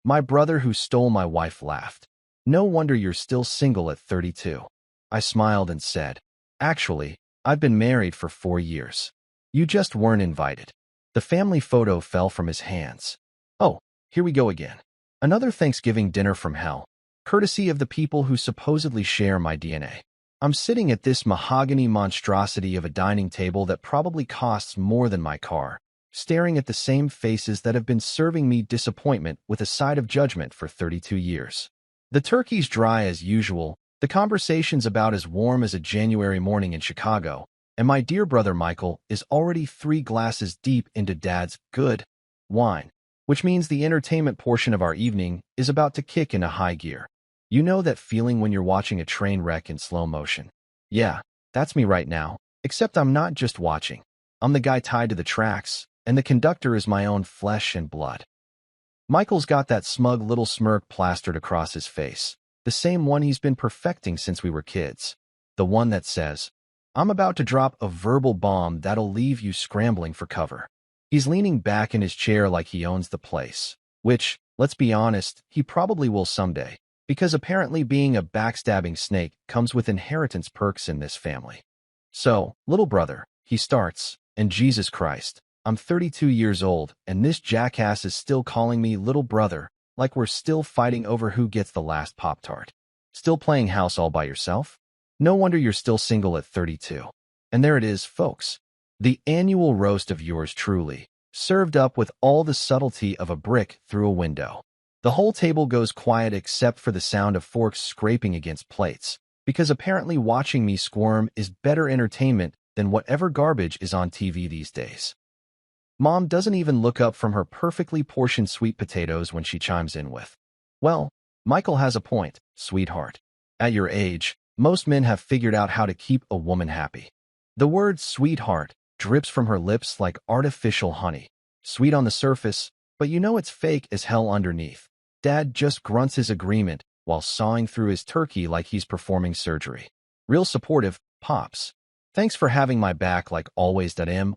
My brother who stole my wife laughed. No wonder you're still single at 32. I smiled and said, actually, I've been married for 4 years. You just weren't invited. The family photo fell from his hands. Oh, here we go again. Another Thanksgiving dinner from hell, courtesy of the people who supposedly share my DNA. I'm sitting at this mahogany monstrosity of a dining table that probably costs more than my car, staring at the same faces that have been serving me disappointment with a side of judgment for 32 years. The turkey's dry as usual, the conversation's about as warm as a January morning in Chicago, and my dear brother Michael is already 3 glasses deep into Dad's good wine, which means the entertainment portion of our evening is about to kick into high gear. You know that feeling when you're watching a train wreck in slow motion? Yeah, that's me right now, except I'm not just watching. I'm the guy tied to the tracks, and the conductor is my own flesh and blood. Michael's got that smug little smirk plastered across his face, the same one he's been perfecting since we were kids. The one that says, I'm about to drop a verbal bomb that'll leave you scrambling for cover. He's leaning back in his chair like he owns the place, which, let's be honest, he probably will someday, because apparently being a backstabbing snake comes with inheritance perks in this family. So, little brother, he starts, and Jesus Christ, I'm 32 years old, and this jackass is still calling me little brother, like we're still fighting over who gets the last Pop-Tart. Still playing house all by yourself? No wonder you're still single at 32. And there it is, folks. The annual roast of yours truly, served up with all the subtlety of a brick through a window. The whole table goes quiet except for the sound of forks scraping against plates, because apparently watching me squirm is better entertainment than whatever garbage is on TV these days. Mom doesn't even look up from her perfectly portioned sweet potatoes when she chimes in with, well, Michael has a point, sweetheart. At your age, most men have figured out how to keep a woman happy. The word sweetheart drips from her lips like artificial honey. Sweet on the surface, but you know it's fake as hell underneath. Dad just grunts his agreement while sawing through his turkey like he's performing surgery. Real supportive, Pops. Thanks for having my back like always.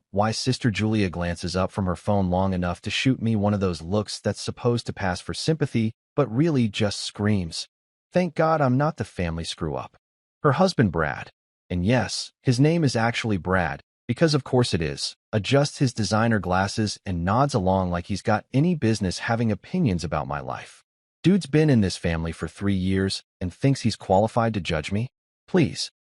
Why Sister Julia glances up from her phone long enough to shoot me one of those looks that's supposed to pass for sympathy, but really just screams, thank God I'm not the family screw-up. Her husband Brad, and yes, his name is actually Brad, because of course it is, adjusts his designer glasses and nods along like he's got any business having opinions about my life. Dude's been in this family for 3 years and thinks he's qualified to judge me? Please.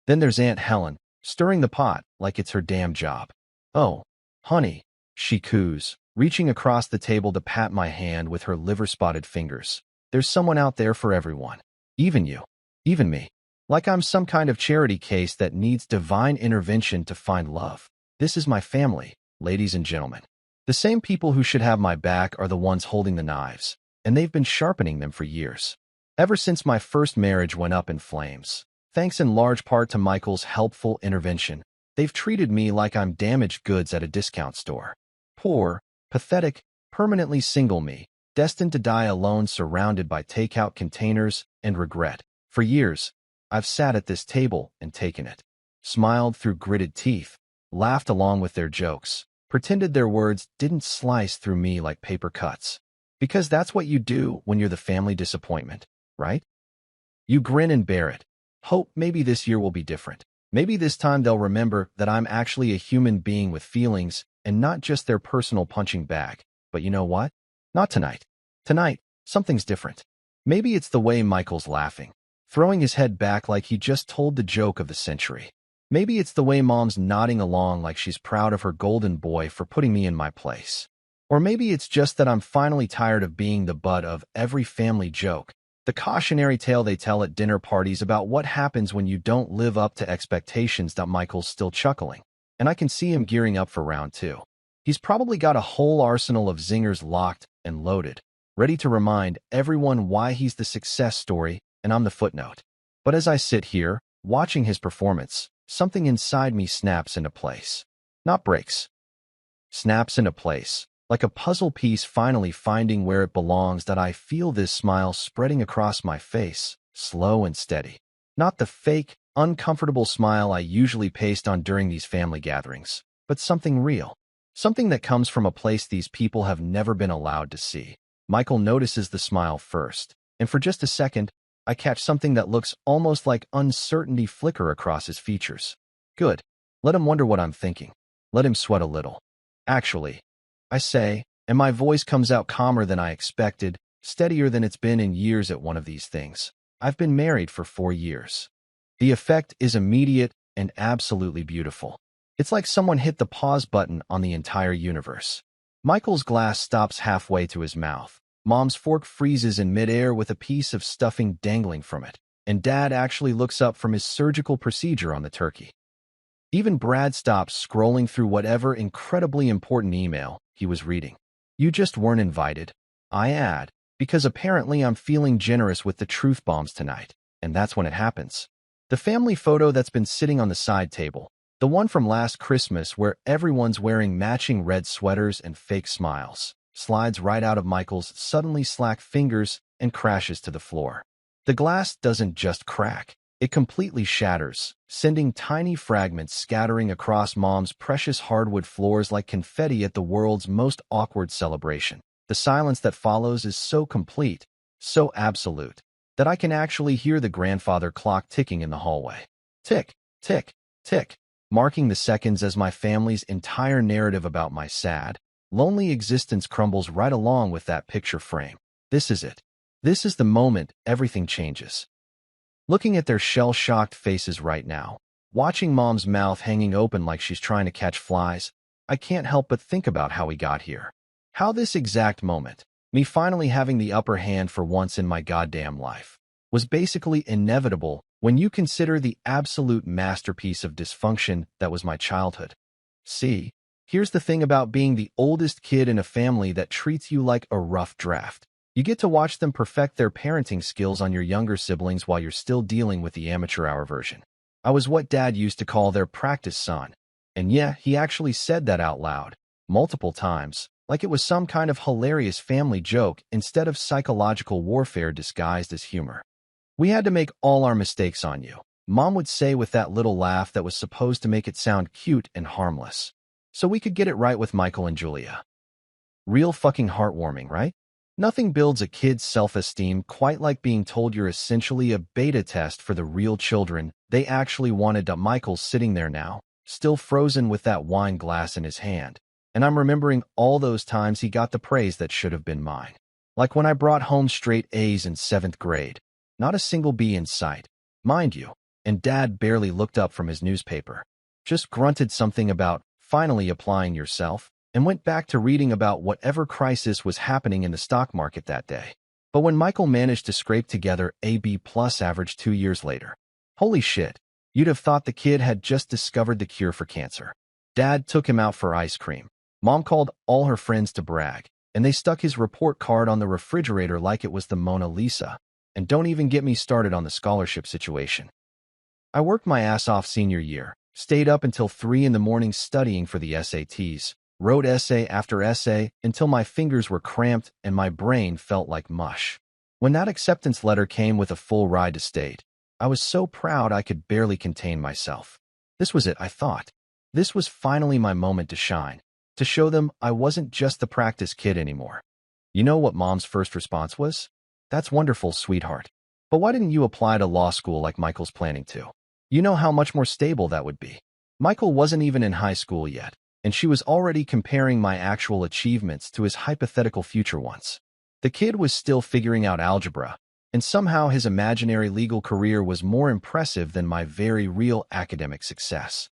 Then there's Aunt Helen, stirring the pot like it's her damn job. Oh, honey, she coos, reaching across the table to pat my hand with her liver-spotted fingers. There's someone out there for everyone. Even you. Even me. Like I'm some kind of charity case that needs divine intervention to find love. This is my family, ladies and gentlemen. The same people who should have my back are the ones holding the knives, and they've been sharpening them for years. Ever since my first marriage went up in flames. Thanks in large part to Michael's helpful intervention, they've treated me like I'm damaged goods at a discount store. Poor, pathetic, permanently single me, destined to die alone surrounded by takeout containers and regret. For years, I've sat at this table and taken it. Smiled through gritted teeth, laughed along with their jokes, pretended their words didn't slice through me like paper cuts. Because that's what you do when you're the family disappointment, right? You grin and bear it. Hope maybe this year will be different. Maybe this time they'll remember that I'm actually a human being with feelings and not just their personal punching bag. But you know what? Not tonight. Tonight, something's different. Maybe it's the way Michael's laughing, throwing his head back like he just told the joke of the century. Maybe it's the way Mom's nodding along like she's proud of her golden boy for putting me in my place. Or maybe it's just that I'm finally tired of being the butt of every family joke, the cautionary tale they tell at dinner parties about what happens when you don't live up to expectations. Michael's still chuckling, and I can see him gearing up for round 2. He's probably got a whole arsenal of zingers locked and loaded, ready to remind everyone why he's the success story and I'm the footnote. But as I sit here, watching his performance, something inside me snaps into place. Not breaks. Snaps into place. Like a puzzle piece finally finding where it belongs. That I feel this smile spreading across my face, slow and steady. Not the fake, uncomfortable smile I usually paste on during these family gatherings, but something real. Something that comes from a place these people have never been allowed to see. Michael notices the smile first, and for just a second, I catch something that looks almost like uncertainty flicker across his features. Good. Let him wonder what I'm thinking. Let him sweat a little. Actually, I say, and my voice comes out calmer than I expected, steadier than it's been in years at one of these things. I've been married for 4 years. The effect is immediate and absolutely beautiful. It's like someone hit the pause button on the entire universe. Michael's glass stops halfway to his mouth. Mom's fork freezes in midair with a piece of stuffing dangling from it, and Dad actually looks up from his surgical procedure on the turkey. Even Brad stops scrolling through whatever incredibly important email he was reading. You just weren't invited, I add, because apparently I'm feeling generous with the truth bombs tonight, and that's when it happens. The family photo that's been sitting on the side table, the one from last Christmas where everyone's wearing matching red sweaters and fake smiles, slides right out of Michael's suddenly slack fingers and crashes to the floor. The glass doesn't just crack. It completely shatters, sending tiny fragments scattering across Mom's precious hardwood floors like confetti at the world's most awkward celebration. The silence that follows is so complete, so absolute, that I can actually hear the grandfather clock ticking in the hallway. Tick, tick, tick, marking the seconds as my family's entire narrative about my sad, lonely existence crumbles right along with that picture frame. This is it. This is the moment everything changes. Looking at their shell-shocked faces right now, watching Mom's mouth hanging open like she's trying to catch flies, I can't help but think about how we got here. How this exact moment, me finally having the upper hand for once in my goddamn life, was basically inevitable when you consider the absolute masterpiece of dysfunction that was my childhood. See, here's the thing about being the oldest kid in a family that treats you like a rough draft. You get to watch them perfect their parenting skills on your younger siblings while you're still dealing with the amateur hour version. I was what Dad used to call their practice son. And yeah, he actually said that out loud, multiple times, like it was some kind of hilarious family joke instead of psychological warfare disguised as humor. We had to make all our mistakes on you, Mom would say with that little laugh that was supposed to make it sound cute and harmless. So we could get it right with Michael and Julia. Real fucking heartwarming, right? Nothing builds a kid's self-esteem quite like being told you're essentially a beta test for the real children they actually wanted. Michael's sitting there now, still frozen with that wine glass in his hand, and I'm remembering all those times he got the praise that should have been mine. Like when I brought home straight A's in 7th grade. Not a single B in sight, mind you, and Dad barely looked up from his newspaper. Just grunted something about finally applying yourself, and went back to reading about whatever crisis was happening in the stock market that day. But when Michael managed to scrape together a B+ average 2 years later, holy shit, you'd have thought the kid had just discovered the cure for cancer. Dad took him out for ice cream. Mom called all her friends to brag, and they stuck his report card on the refrigerator like it was the Mona Lisa. And don't even get me started on the scholarship situation. I worked my ass off senior year, stayed up until 3 in the morning studying for the SATs, wrote essay after essay until my fingers were cramped and my brain felt like mush. When that acceptance letter came with a full ride to state, I was so proud I could barely contain myself. This was it, I thought. This was finally my moment to shine, to show them I wasn't just the practice kid anymore. You know what Mom's first response was? That's wonderful, sweetheart. But why didn't you apply to law school like Michael's planning to? You know how much more stable that would be. Michael wasn't even in high school yet, and she was already comparing my actual achievements to his hypothetical future ones. The kid was still figuring out algebra, and somehow his imaginary legal career was more impressive than my very real academic success.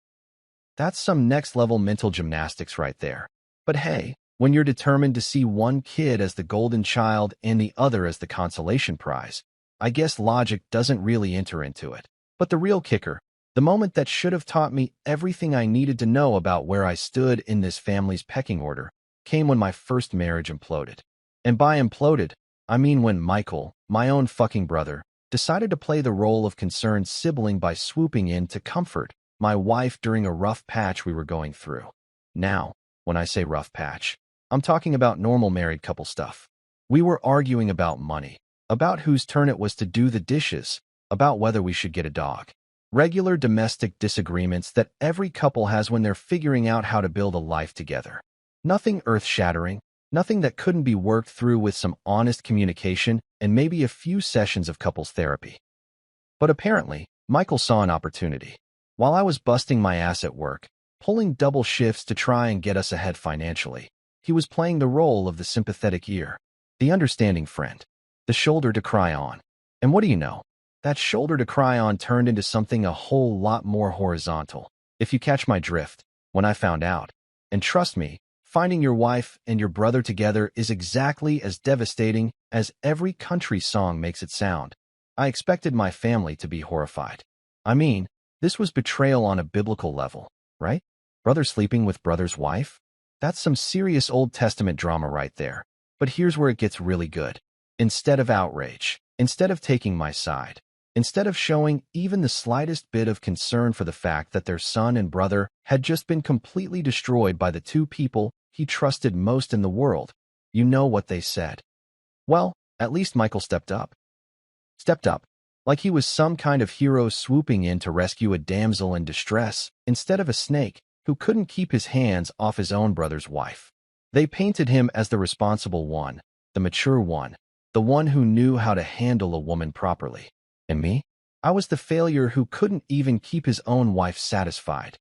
That's some next-level mental gymnastics right there. But hey, when you're determined to see one kid as the golden child and the other as the consolation prize, I guess logic doesn't really enter into it. But the real kicker, the moment that should have taught me everything I needed to know about where I stood in this family's pecking order, came when my first marriage imploded. And by imploded, I mean when Michael, my own fucking brother, decided to play the role of concerned sibling by swooping in to comfort my wife during a rough patch we were going through. Now, when I say rough patch, I'm talking about normal married couple stuff. We were arguing about money, about whose turn it was to do the dishes, about whether we should get a dog. Regular domestic disagreements that every couple has when they're figuring out how to build a life together. Nothing earth-shattering, Nothing that couldn't be worked through with some honest communication and maybe a few sessions of couples therapy. But apparently, Michael saw an opportunity. While I was busting my ass at work, pulling double shifts to try and get us ahead financially, he was playing the role of the sympathetic ear, the understanding friend, the shoulder to cry on. And what do you know? That shoulder to cry on turned into something a whole lot more horizontal, if you catch my drift, when I found out. And trust me, finding your wife and your brother together is exactly as devastating as every country song makes it sound. I expected my family to be horrified. I mean, this was betrayal on a biblical level, right? Brother sleeping with brother's wife? That's some serious Old Testament drama right there. But here's where it gets really good. Instead of outrage, instead of taking my side, instead of showing even the slightest bit of concern for the fact that their son and brother had just been completely destroyed by the two people he trusted most in the world, you know what they said. Well, at least Michael stepped up. Stepped up, like he was some kind of hero swooping in to rescue a damsel in distress, instead of a snake who couldn't keep his hands off his own brother's wife. They painted him as the responsible one, the mature one, the one who knew how to handle a woman properly. And me? I was the failure who couldn't even keep his own wife satisfied.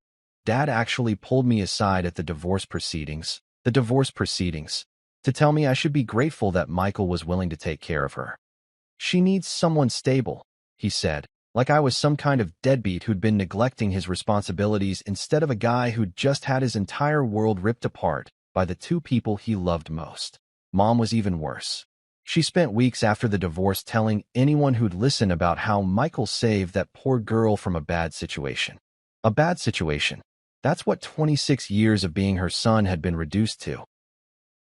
Dad actually pulled me aside at the divorce proceedings, to tell me I should be grateful that Michael was willing to take care of her. She needs someone stable, he said, like I was some kind of deadbeat who'd been neglecting his responsibilities instead of a guy who'd just had his entire world ripped apart by the two people he loved most. Mom was even worse. She spent weeks after the divorce telling anyone who'd listen about how Michael saved that poor girl from a bad situation. A bad situation. That's what 26 years of being her son had been reduced to.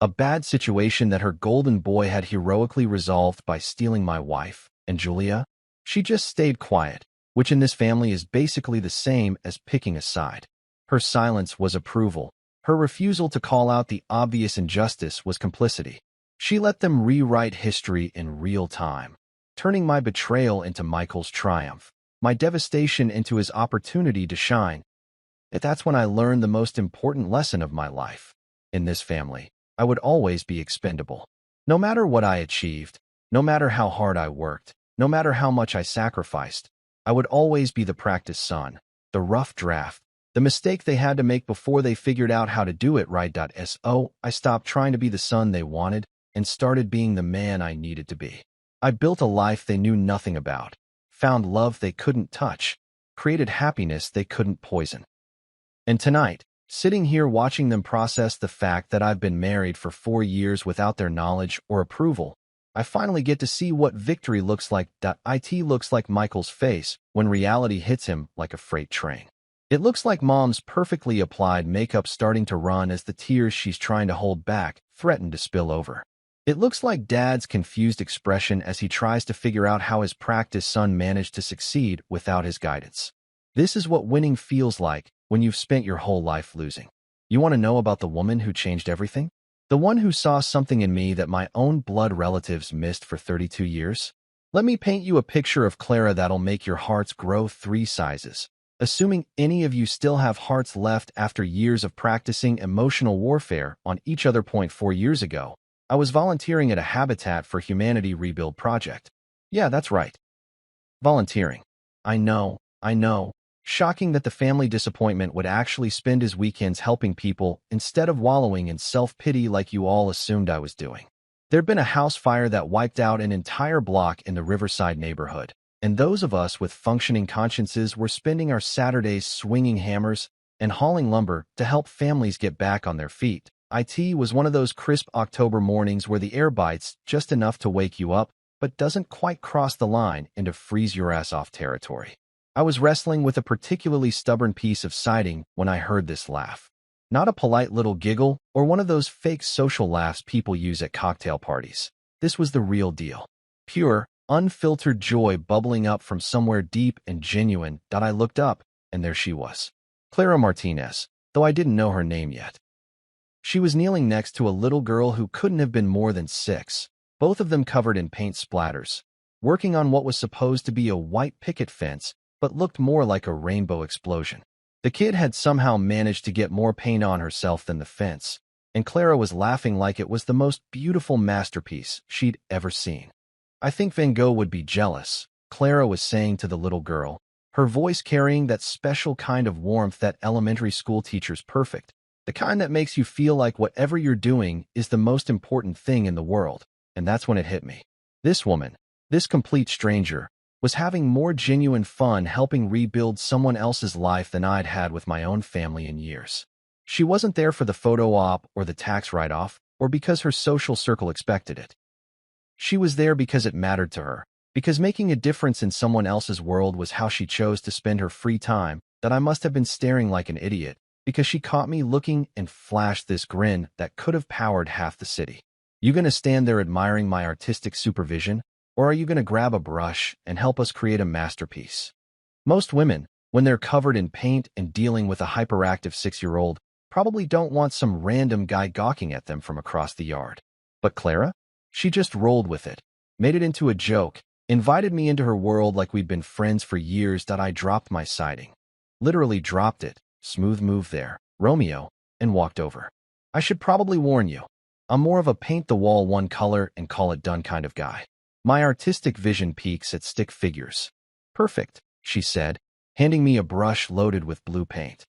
A bad situation that her golden boy had heroically resolved by stealing my wife, and Julia? She just stayed quiet, which in this family is basically the same as picking a side. Her silence was approval. Her refusal to call out the obvious injustice was complicity. She let them rewrite history in real time, turning my betrayal into Michael's triumph, my devastation into his opportunity to shine. That's when I learned the most important lesson of my life. In this family, I would always be expendable. No matter what I achieved, no matter how hard I worked, no matter how much I sacrificed, I would always be the practice son, the rough draft, the mistake they had to make before they figured out how to do it right. So I stopped trying to be the son they wanted and started being the man I needed to be. I built a life they knew nothing about, found love they couldn't touch, created happiness they couldn't poison. And tonight, sitting here watching them process the fact that I've been married for 4 years without their knowledge or approval, I finally get to see what victory looks like. It looks like Michael's face when reality hits him like a freight train. It looks like Mom's perfectly applied makeup starting to run as the tears she's trying to hold back threaten to spill over. It looks like Dad's confused expression as he tries to figure out how his practice son managed to succeed without his guidance. This is what winning feels like when you've spent your whole life losing. You want to know about the woman who changed everything? The one who saw something in me that my own blood relatives missed for 32 years? Let me paint you a picture of Clara that'll make your hearts grow 3 sizes. Assuming any of you still have hearts left after years of practicing emotional warfare on each other. 4 years ago, I was volunteering at a Habitat for Humanity rebuild project. Yeah, that's right. Volunteering. I know. Shocking that the family disappointment would actually spend his weekends helping people instead of wallowing in self-pity like you all assumed I was doing. There'd been a house fire that wiped out an entire block in the Riverside neighborhood, and those of us with functioning consciences were spending our Saturdays swinging hammers and hauling lumber to help families get back on their feet. It was one of those crisp October mornings where the air bites just enough to wake you up, but doesn't quite cross the line into freeze-your-ass-off territory. I was wrestling with a particularly stubborn piece of siding when I heard this laugh. Not a polite little giggle or one of those fake social laughs people use at cocktail parties. This was the real deal. Pure, unfiltered joy bubbling up from somewhere deep and genuine. I looked up, and there she was. Clara Martinez, though I didn't know her name yet. She was kneeling next to a little girl who couldn't have been more than 6, both of them covered in paint splatters, working on what was supposed to be a white picket fence but looked more like a rainbow explosion. The kid had somehow managed to get more paint on herself than the fence, and Clara was laughing like it was the most beautiful masterpiece she'd ever seen. I think Van Gogh would be jealous, Clara was saying to the little girl, her voice carrying that special kind of warmth that elementary school teachers perfect, the kind that makes you feel like whatever you're doing is the most important thing in the world. And that's when it hit me. This woman, this complete stranger, was having more genuine fun helping rebuild someone else's life than I'd had with my own family in years. She wasn't there for the photo op or the tax write-off, or because her social circle expected it. She was there because it mattered to her, because making a difference in someone else's world was how she chose to spend her free time, that I must have been staring like an idiot, because she caught me looking and flashed this grin that could have powered half the city. You gonna stand there admiring my artistic supervision, or are you gonna grab a brush and help us create a masterpiece? Most women, when they're covered in paint and dealing with a hyperactive 6-year-old, probably don't want some random guy gawking at them from across the yard. But Clara? She just rolled with it, made it into a joke, invited me into her world like we'd been friends for years. That I dropped my siding. Literally dropped it, smooth move there, Romeo, and walked over. I should probably warn you, I'm more of a paint-the-wall one color and call it done kind of guy. My artistic vision peaks at stick figures. Perfect, she said, handing me a brush loaded with blue paint.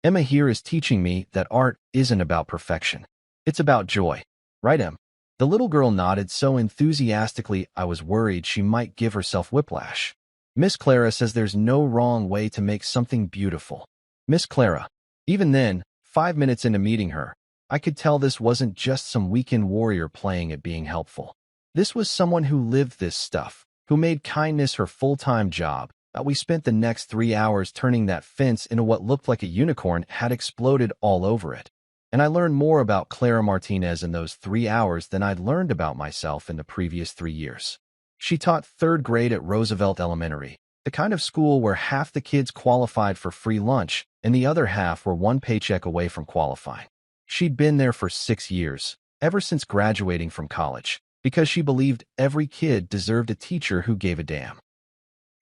Emma here is teaching me that art isn't about perfection. It's about joy. Right, Em? The little girl nodded so enthusiastically I was worried she might give herself whiplash. Miss Clara says there's no wrong way to make something beautiful. Miss Clara. Even then, 5 minutes into meeting her, I could tell this wasn't just some weekend warrior playing at being helpful. This was someone who lived this stuff, who made kindness her full-time job. That we spent the next 3 hours turning that fence into what looked like a unicorn had exploded all over it. And I learned more about Clara Martinez in those 3 hours than I'd learned about myself in the previous 3 years. She taught 3rd grade at Roosevelt Elementary, the kind of school where half the kids qualified for free lunch and the other half were one paycheck away from qualifying. She'd been there for 6 years, ever since graduating from college, because she believed every kid deserved a teacher who gave a damn.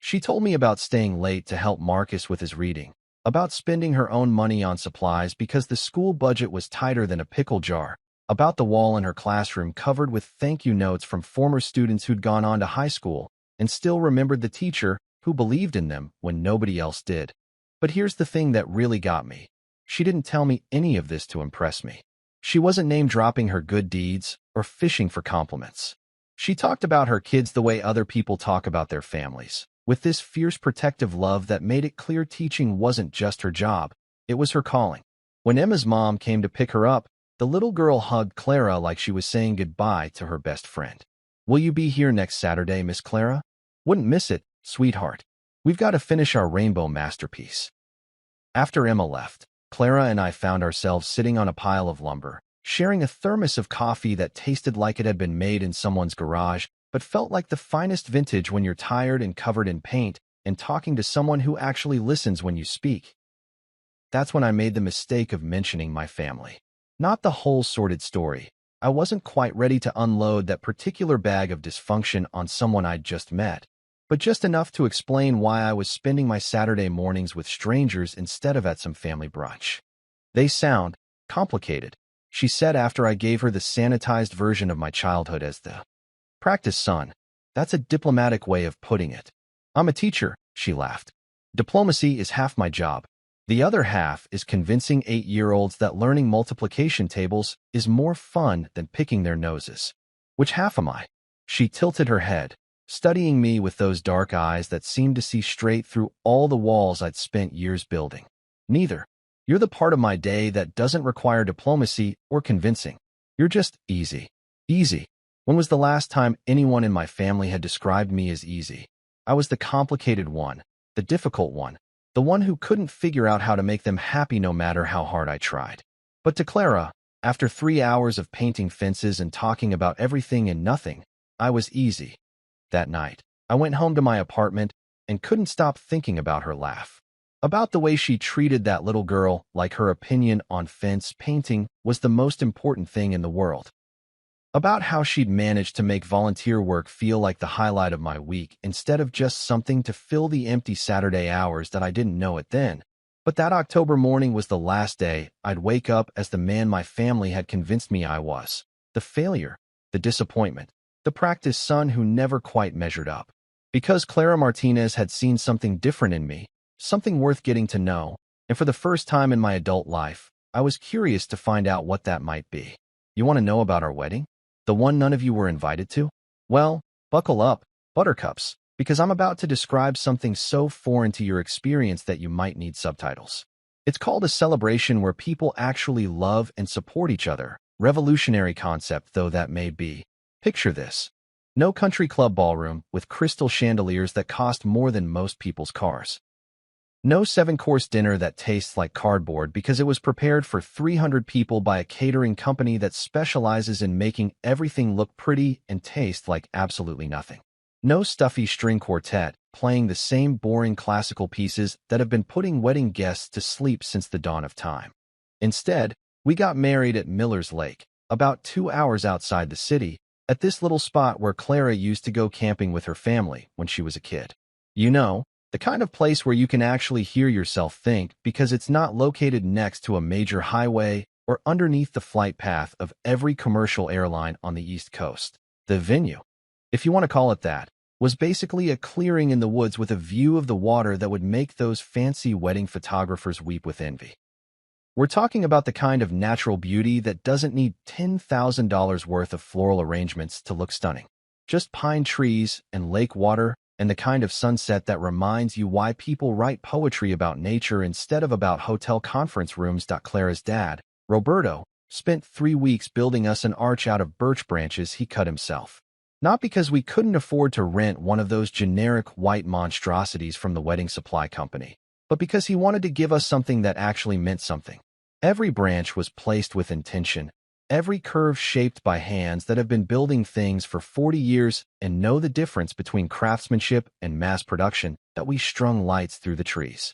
She told me about staying late to help Marcus with his reading, about spending her own money on supplies because the school budget was tighter than a pickle jar, about the wall in her classroom covered with thank you notes from former students who'd gone on to high school and still remembered the teacher who believed in them when nobody else did. But here's the thing that really got me. She didn't tell me any of this to impress me. She wasn't name-dropping her good deeds or fishing for compliments. She talked about her kids the way other people talk about their families, with this fierce protective love that made it clear teaching wasn't just her job, it was her calling. When Emma's mom came to pick her up, the little girl hugged Clara like she was saying goodbye to her best friend. Will you be here next Saturday, Miss Clara? Wouldn't miss it, sweetheart. We've got to finish our rainbow masterpiece. After Emma left, Clara and I found ourselves sitting on a pile of lumber, sharing a thermos of coffee that tasted like it had been made in someone's garage, but felt like the finest vintage when you're tired and covered in paint, and talking to someone who actually listens when you speak. That's when I made the mistake of mentioning my family. Not the whole sordid story. I wasn't quite ready to unload that particular bag of dysfunction on someone I'd just met, but just enough to explain why I was spending my Saturday mornings with strangers instead of at some family brunch. They sound complicated, she said after I gave her the sanitized version of my childhood as the practice son. That's a diplomatic way of putting it. I'm a teacher, she laughed. Diplomacy is half my job. The other half is convincing 8-year-olds that learning multiplication tables is more fun than picking their noses. Which half am I? She tilted her head, studying me with those dark eyes that seemed to see straight through all the walls I'd spent years building. Neither. You're the part of my day that doesn't require diplomacy or convincing. You're just easy. Easy. When was the last time anyone in my family had described me as easy? I was the complicated one, the difficult one, the one who couldn't figure out how to make them happy no matter how hard I tried. But to Clara, after 3 hours of painting fences and talking about everything and nothing, I was easy. That night, I went home to my apartment and couldn't stop thinking about her laugh. About the way she treated that little girl like her opinion on fence painting was the most important thing in the world. About how she'd managed to make volunteer work feel like the highlight of my week instead of just something to fill the empty Saturday hours that I didn't know it then, But that October morning was the last day I'd wake up as the man my family had convinced me I was. The failure, the disappointment, the practiced son who never quite measured up. Because Clara Martinez had seen something different in me, something worth getting to know, and for the first time in my adult life, I was curious to find out what that might be. You want to know about our wedding? The one none of you were invited to? Well, buckle up, buttercups, because I'm about to describe something so foreign to your experience that you might need subtitles. It's called a celebration where people actually love and support each other. Revolutionary concept though that may be. Picture this. No country club ballroom with crystal chandeliers that cost more than most people's cars. No 7-course dinner that tastes like cardboard because it was prepared for 300 people by a catering company that specializes in making everything look pretty and taste like absolutely nothing. No stuffy string quartet playing the same boring classical pieces that have been putting wedding guests to sleep since the dawn of time. Instead, we got married at Miller's Lake, about 2 hours outside the city, at this little spot where Clara used to go camping with her family when she was a kid. You know, the kind of place where you can actually hear yourself think because it's not located next to a major highway or underneath the flight path of every commercial airline on the East Coast. The venue, if you want to call it that, was basically a clearing in the woods with a view of the water that would make those fancy wedding photographers weep with envy. We're talking about the kind of natural beauty that doesn't need $10,000 worth of floral arrangements to look stunning. Just pine trees and lake water and the kind of sunset that reminds you why people write poetry about nature instead of about hotel conference rooms. Clara's dad, Roberto, spent 3 weeks building us an arch out of birch branches he cut himself. Not because we couldn't afford to rent one of those generic white monstrosities from the wedding supply company, but because he wanted to give us something that actually meant something. Every branch was placed with intention, every curve shaped by hands that have been building things for 40 years and know the difference between craftsmanship and mass production, that we strung lights through the trees.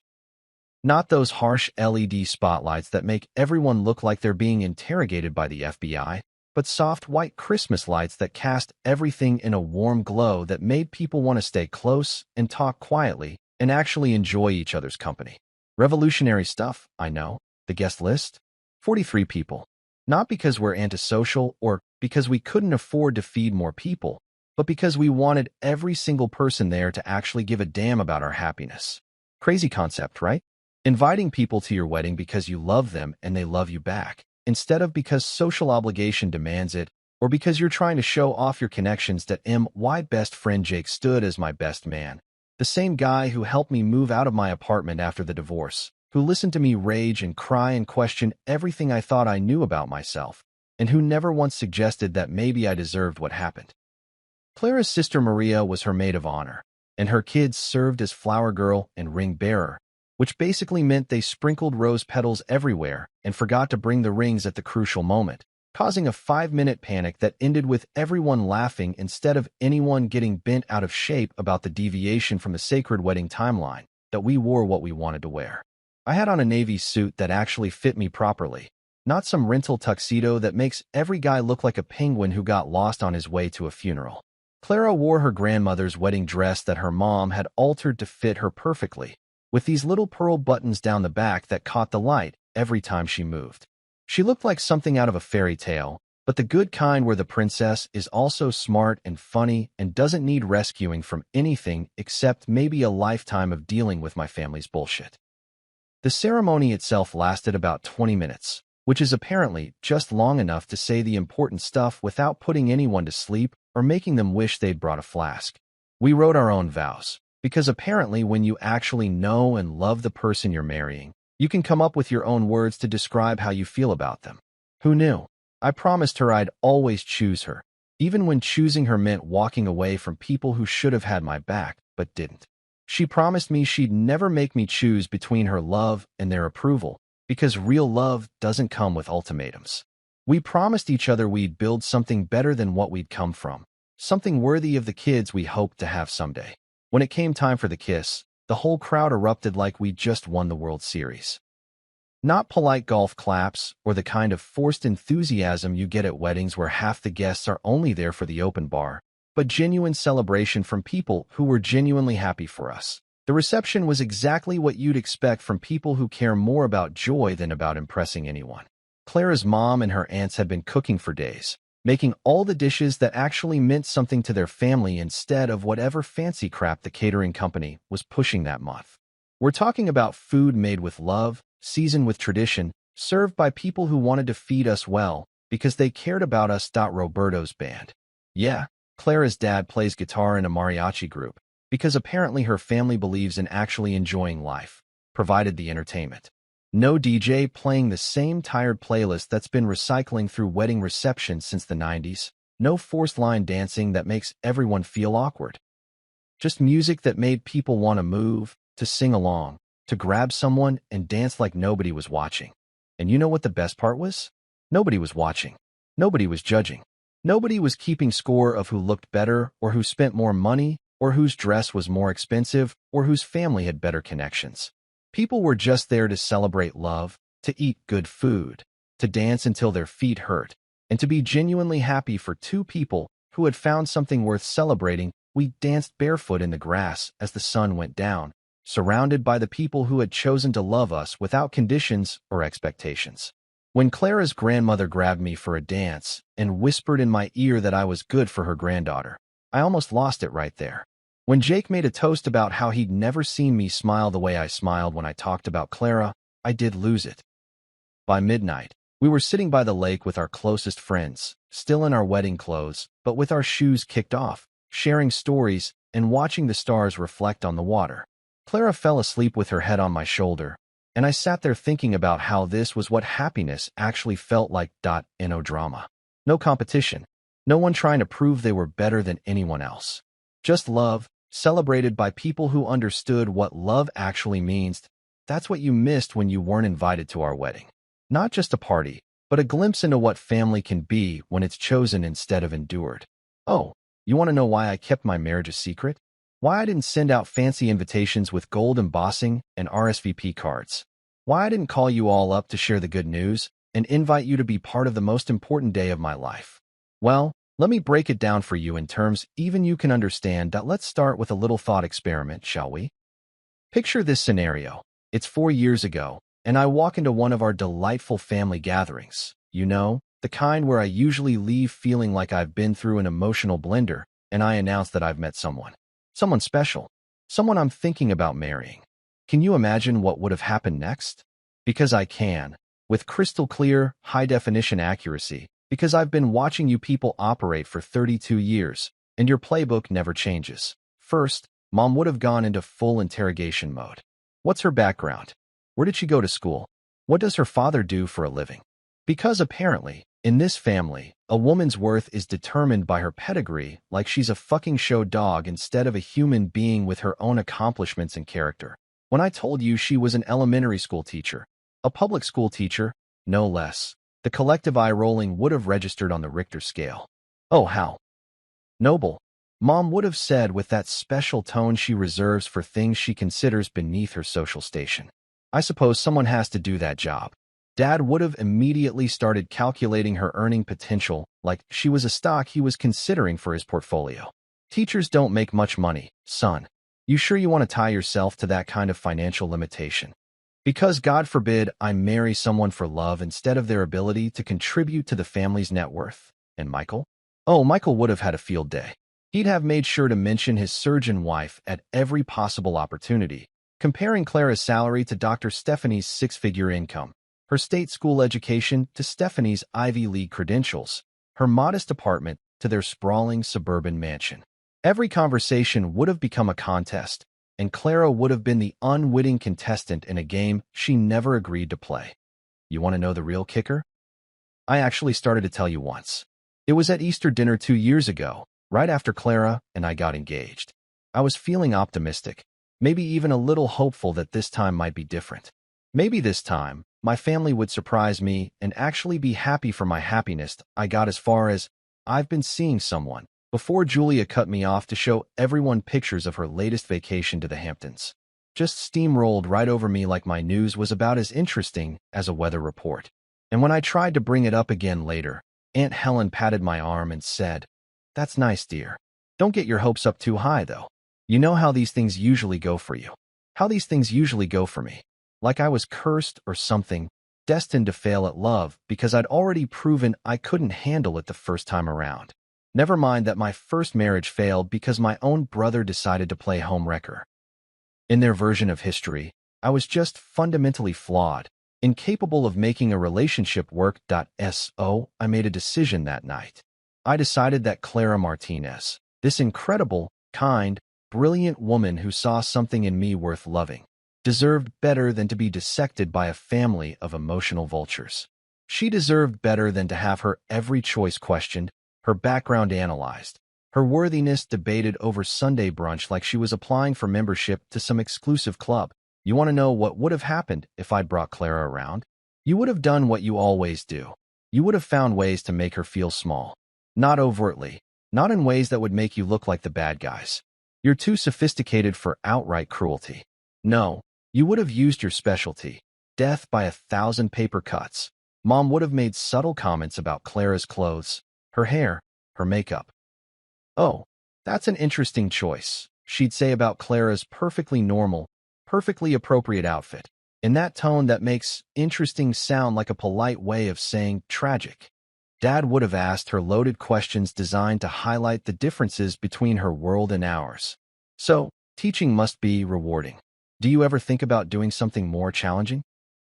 Not those harsh LED spotlights that make everyone look like they're being interrogated by the FBI, but soft white Christmas lights that cast everything in a warm glow that made people want to stay close and talk quietly and actually enjoy each other's company. Revolutionary stuff, I know. The guest list? 43 people. Not because we're antisocial or because we couldn't afford to feed more people, but because we wanted every single person there to actually give a damn about our happiness. Crazy concept, right? Inviting people to your wedding because you love them and they love you back, instead of because social obligation demands it, or because you're trying to show off your connections. My best friend Jake stood as my best man. The same guy who helped me move out of my apartment after the divorce, who listened to me rage and cry and question everything I thought I knew about myself, and who never once suggested that maybe I deserved what happened. Clara's sister Maria was her maid of honor, and her kids served as flower girl and ring bearer, which basically meant they sprinkled rose petals everywhere and forgot to bring the rings at the crucial moment, causing a 5-minute panic that ended with everyone laughing instead of anyone getting bent out of shape about the deviation from the sacred wedding timeline, that we wore what we wanted to wear. I had on a navy suit that actually fit me properly, not some rental tuxedo that makes every guy look like a penguin who got lost on his way to a funeral. Clara wore her grandmother's wedding dress that her mom had altered to fit her perfectly, with these little pearl buttons down the back that caught the light every time she moved. She looked like something out of a fairy tale, but the good kind where the princess is also smart and funny and doesn't need rescuing from anything except maybe a lifetime of dealing with my family's bullshit. The ceremony itself lasted about 20 minutes, which is apparently just long enough to say the important stuff without putting anyone to sleep or making them wish they'd brought a flask. We wrote our own vows, because apparently when you actually know and love the person you're marrying, you can come up with your own words to describe how you feel about them. Who knew? I promised her I'd always choose her, even when choosing her meant walking away from people who should have had my back, but didn't. She promised me she'd never make me choose between her love and their approval, because real love doesn't come with ultimatums. We promised each other we'd build something better than what we'd come from, something worthy of the kids we hoped to have someday. When it came time for the kiss, the whole crowd erupted like we'd just won the World Series. Not polite golf claps or the kind of forced enthusiasm you get at weddings where half the guests are only there for the open bar, but genuine celebration from people who were genuinely happy for us. The reception was exactly what you'd expect from people who care more about joy than about impressing anyone. Clara's mom and her aunts had been cooking for days, making all the dishes that actually meant something to their family instead of whatever fancy crap the catering company was pushing that month. We're talking about food made with love, seasoned with tradition, served by people who wanted to feed us well because they cared about us. Roberto's band. Yeah, Clara's dad plays guitar in a mariachi group because apparently her family believes in actually enjoying life, provided the entertainment. No DJ playing the same tired playlist that's been recycling through wedding receptions since the 90s. No forced line dancing that makes everyone feel awkward. Just music that made people want to move, to sing along, to grab someone and dance like nobody was watching. And you know what the best part was? Nobody was watching. Nobody was judging. Nobody was keeping score of who looked better or who spent more money or whose dress was more expensive or whose family had better connections. People were just there to celebrate love, to eat good food, to dance until their feet hurt, and to be genuinely happy for two people who had found something worth celebrating. We danced barefoot in the grass as the sun went down, surrounded by the people who had chosen to love us without conditions or expectations. When Clara's grandmother grabbed me for a dance and whispered in my ear that I was good for her granddaughter, I almost lost it right there. When Jake made a toast about how he'd never seen me smile the way I smiled when I talked about Clara, I did lose it. By midnight, we were sitting by the lake with our closest friends, still in our wedding clothes, but with our shoes kicked off, sharing stories and watching the stars reflect on the water. Clara fell asleep with her head on my shoulder, and I sat there thinking about how this was what happiness actually felt like. No drama. No competition. No one trying to prove they were better than anyone else. Just love, celebrated by people who understood what love actually means. That's what you missed when you weren't invited to our wedding. Not just a party, but a glimpse into what family can be when it's chosen instead of endured. Oh, you want to know why I kept my marriage a secret? Why I didn't send out fancy invitations with gold embossing and RSVP cards? Why I didn't call you all up to share the good news and invite you to be part of the most important day of my life? Well, let me break it down for you in terms even you can understand. Let's start with a little thought experiment, shall we? Picture this scenario. It's 4 years ago, and I walk into one of our delightful family gatherings. You know, the kind where I usually leave feeling like I've been through an emotional blender, and I announce that I've met someone. Someone special. Someone I'm thinking about marrying. Can you imagine what would have happened next? Because I can, with crystal clear, high-definition accuracy, because I've been watching you people operate for 32 years, and your playbook never changes. First, Mom would have gone into full interrogation mode. What's her background? Where did she go to school? What does her father do for a living? Because apparently, in this family, a woman's worth is determined by her pedigree, like she's a fucking show dog instead of a human being with her own accomplishments and character. When I told you she was an elementary school teacher, a public school teacher, no less, the collective eye-rolling would have registered on the Richter scale. Oh, how noble, Mom would have said with that special tone she reserves for things she considers beneath her social station. I suppose someone has to do that job. Dad would have immediately started calculating her earning potential like she was a stock he was considering for his portfolio. Teachers don't make much money, son. You sure you want to tie yourself to that kind of financial limitation? Because God forbid I marry someone for love instead of their ability to contribute to the family's net worth. And Michael? Oh, Michael would have had a field day. He'd have made sure to mention his surgeon wife at every possible opportunity, comparing Clara's salary to Dr. Stephanie's six-figure income, her state school education to Stephanie's Ivy League credentials, her modest apartment to their sprawling suburban mansion. Every conversation would have become a contest, and Clara would have been the unwitting contestant in a game she never agreed to play. You want to know the real kicker? I actually started to tell you once. It was at Easter dinner 2 years ago, right after Clara and I got engaged. I was feeling optimistic, maybe even a little hopeful that this time might be different. Maybe this time, my family would surprise me and actually be happy for my happiness. I got as far as, I've been seeing someone, before Julia cut me off to show everyone pictures of her latest vacation to the Hamptons. Just steamrolled right over me like my news was about as interesting as a weather report. And when I tried to bring it up again later, Aunt Helen patted my arm and said, "That's nice, dear. Don't get your hopes up too high, though. You know how these things usually go for you. How these things usually go for me. Like I was cursed or something, destined to fail at love because I'd already proven I couldn't handle it the first time around. Never mind that my first marriage failed because my own brother decided to play homewrecker. In their version of history, I was just fundamentally flawed, incapable of making a relationship work. So I made a decision that night. I decided that Clara Martinez, this incredible, kind, brilliant woman who saw something in me worth loving, deserved better than to be dissected by a family of emotional vultures. She deserved better than to have her every choice questioned, her background analyzed, her worthiness debated over Sunday brunch like she was applying for membership to some exclusive club. You want to know what would have happened if I'd brought Clara around? You would have done what you always do. You would have found ways to make her feel small. Not overtly, not in ways that would make you look like the bad guys. You're too sophisticated for outright cruelty. No, you would have used your specialty, death by 1,000 paper cuts. Mom would have made subtle comments about Clara's clothes, her hair, her makeup. Oh, that's an interesting choice, she'd say about Clara's perfectly normal, perfectly appropriate outfit, in that tone that makes interesting sound like a polite way of saying tragic. Dad would have asked her loaded questions designed to highlight the differences between her world and ours. So, teaching must be rewarding. Do you ever think about doing something more challenging?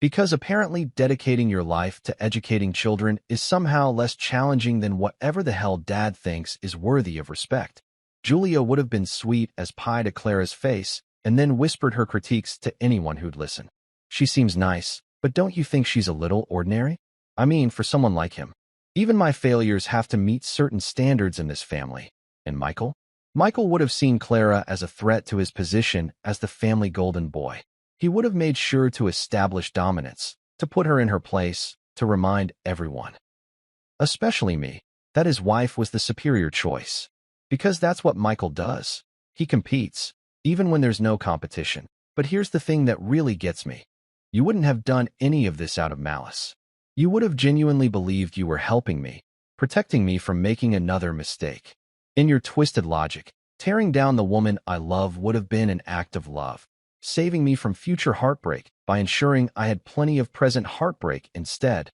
Because apparently dedicating your life to educating children is somehow less challenging than whatever the hell Dad thinks is worthy of respect. Julia would have been sweet as pie to Clara's face and then whispered her critiques to anyone who'd listen. She seems nice, but don't you think she's a little ordinary? I mean, for someone like him. Even my failures have to meet certain standards in this family. And Michael? Michael would have seen Clara as a threat to his position as the family golden boy. He would have made sure to establish dominance, to put her in her place, to remind everyone, especially me, that his wife was the superior choice. Because that's what Michael does. He competes, even when there's no competition. But here's the thing that really gets me. You wouldn't have done any of this out of malice. You would have genuinely believed you were helping me, protecting me from making another mistake. In your twisted logic, tearing down the woman I love would have been an act of love, saving me from future heartbreak by ensuring I had plenty of present heartbreak instead.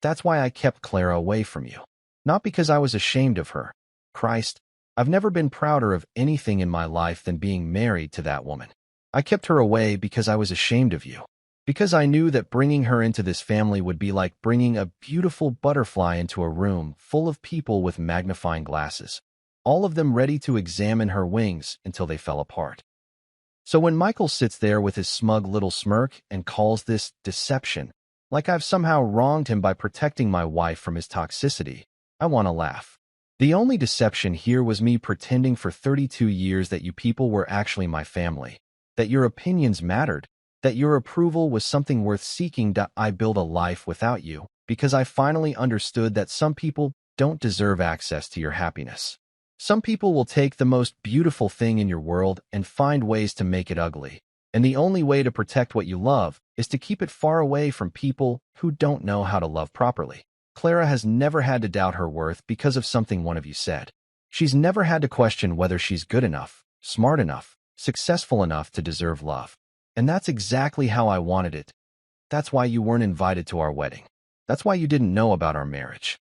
That's why I kept Clara away from you. Not because I was ashamed of her. Christ, I've never been prouder of anything in my life than being married to that woman. I kept her away because I was ashamed of you. Because I knew that bringing her into this family would be like bringing a beautiful butterfly into a room full of people with magnifying glasses, all of them ready to examine her wings until they fell apart. So when Michael sits there with his smug little smirk and calls this deception, like I've somehow wronged him by protecting my wife from his toxicity, I want to laugh. The only deception here was me pretending for 32 years that you people were actually my family, that your opinions mattered, that your approval was something worth seeking. I build a life without you because I finally understood that some people don't deserve access to your happiness. Some people will take the most beautiful thing in your world and find ways to make it ugly. And the only way to protect what you love is to keep it far away from people who don't know how to love properly. Clara has never had to doubt her worth because of something one of you said. She's never had to question whether she's good enough, smart enough, successful enough to deserve love. And that's exactly how I wanted it. That's why you weren't invited to our wedding. That's why you didn't know about our marriage.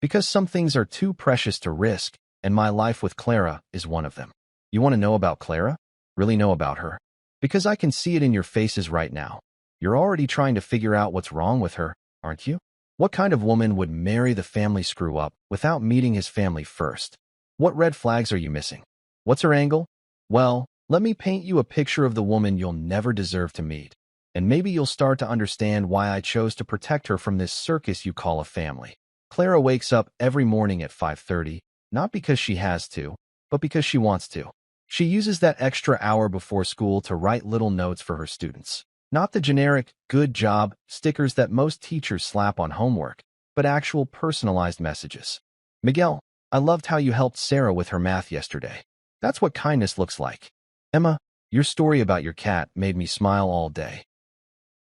Because some things are too precious to risk, and my life with Clara is one of them. You want to know about Clara? Really know about her? Because I can see it in your faces right now. You're already trying to figure out what's wrong with her, aren't you? What kind of woman would marry the family screw-up without meeting his family first? What red flags are you missing? What's her angle? Well, let me paint you a picture of the woman you'll never deserve to meet, and maybe you'll start to understand why I chose to protect her from this circus you call a family. Clara wakes up every morning at 5:30, not because she has to, but because she wants to. She uses that extra hour before school to write little notes for her students. Not the generic, good job stickers that most teachers slap on homework, but actual personalized messages. Miguel, I loved how you helped Sarah with her math yesterday. That's what kindness looks like. Emma, your story about your cat made me smile all day.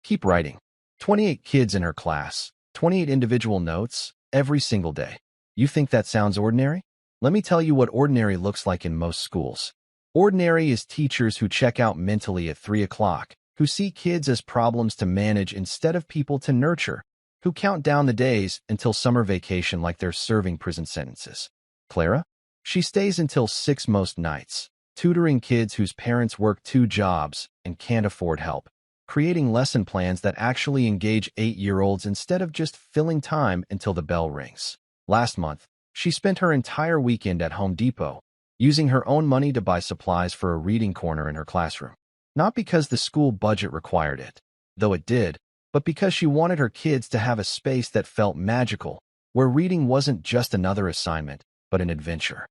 Keep writing. 28 kids in her class, 28 individual notes, every single day. You think that sounds ordinary? Let me tell you what ordinary looks like in most schools. Ordinary is teachers who check out mentally at 3 o'clock, who see kids as problems to manage instead of people to nurture, who count down the days until summer vacation like they're serving prison sentences. Clara? She stays until 6 most nights, tutoring kids whose parents work 2 jobs and can't afford help, creating lesson plans that actually engage 8-year-olds instead of just filling time until the bell rings. Last month, she spent her entire weekend at Home Depot, using her own money to buy supplies for a reading corner in her classroom. Not because the school budget required it, though it did, but because she wanted her kids to have a space that felt magical, where reading wasn't just another assignment, but an adventure.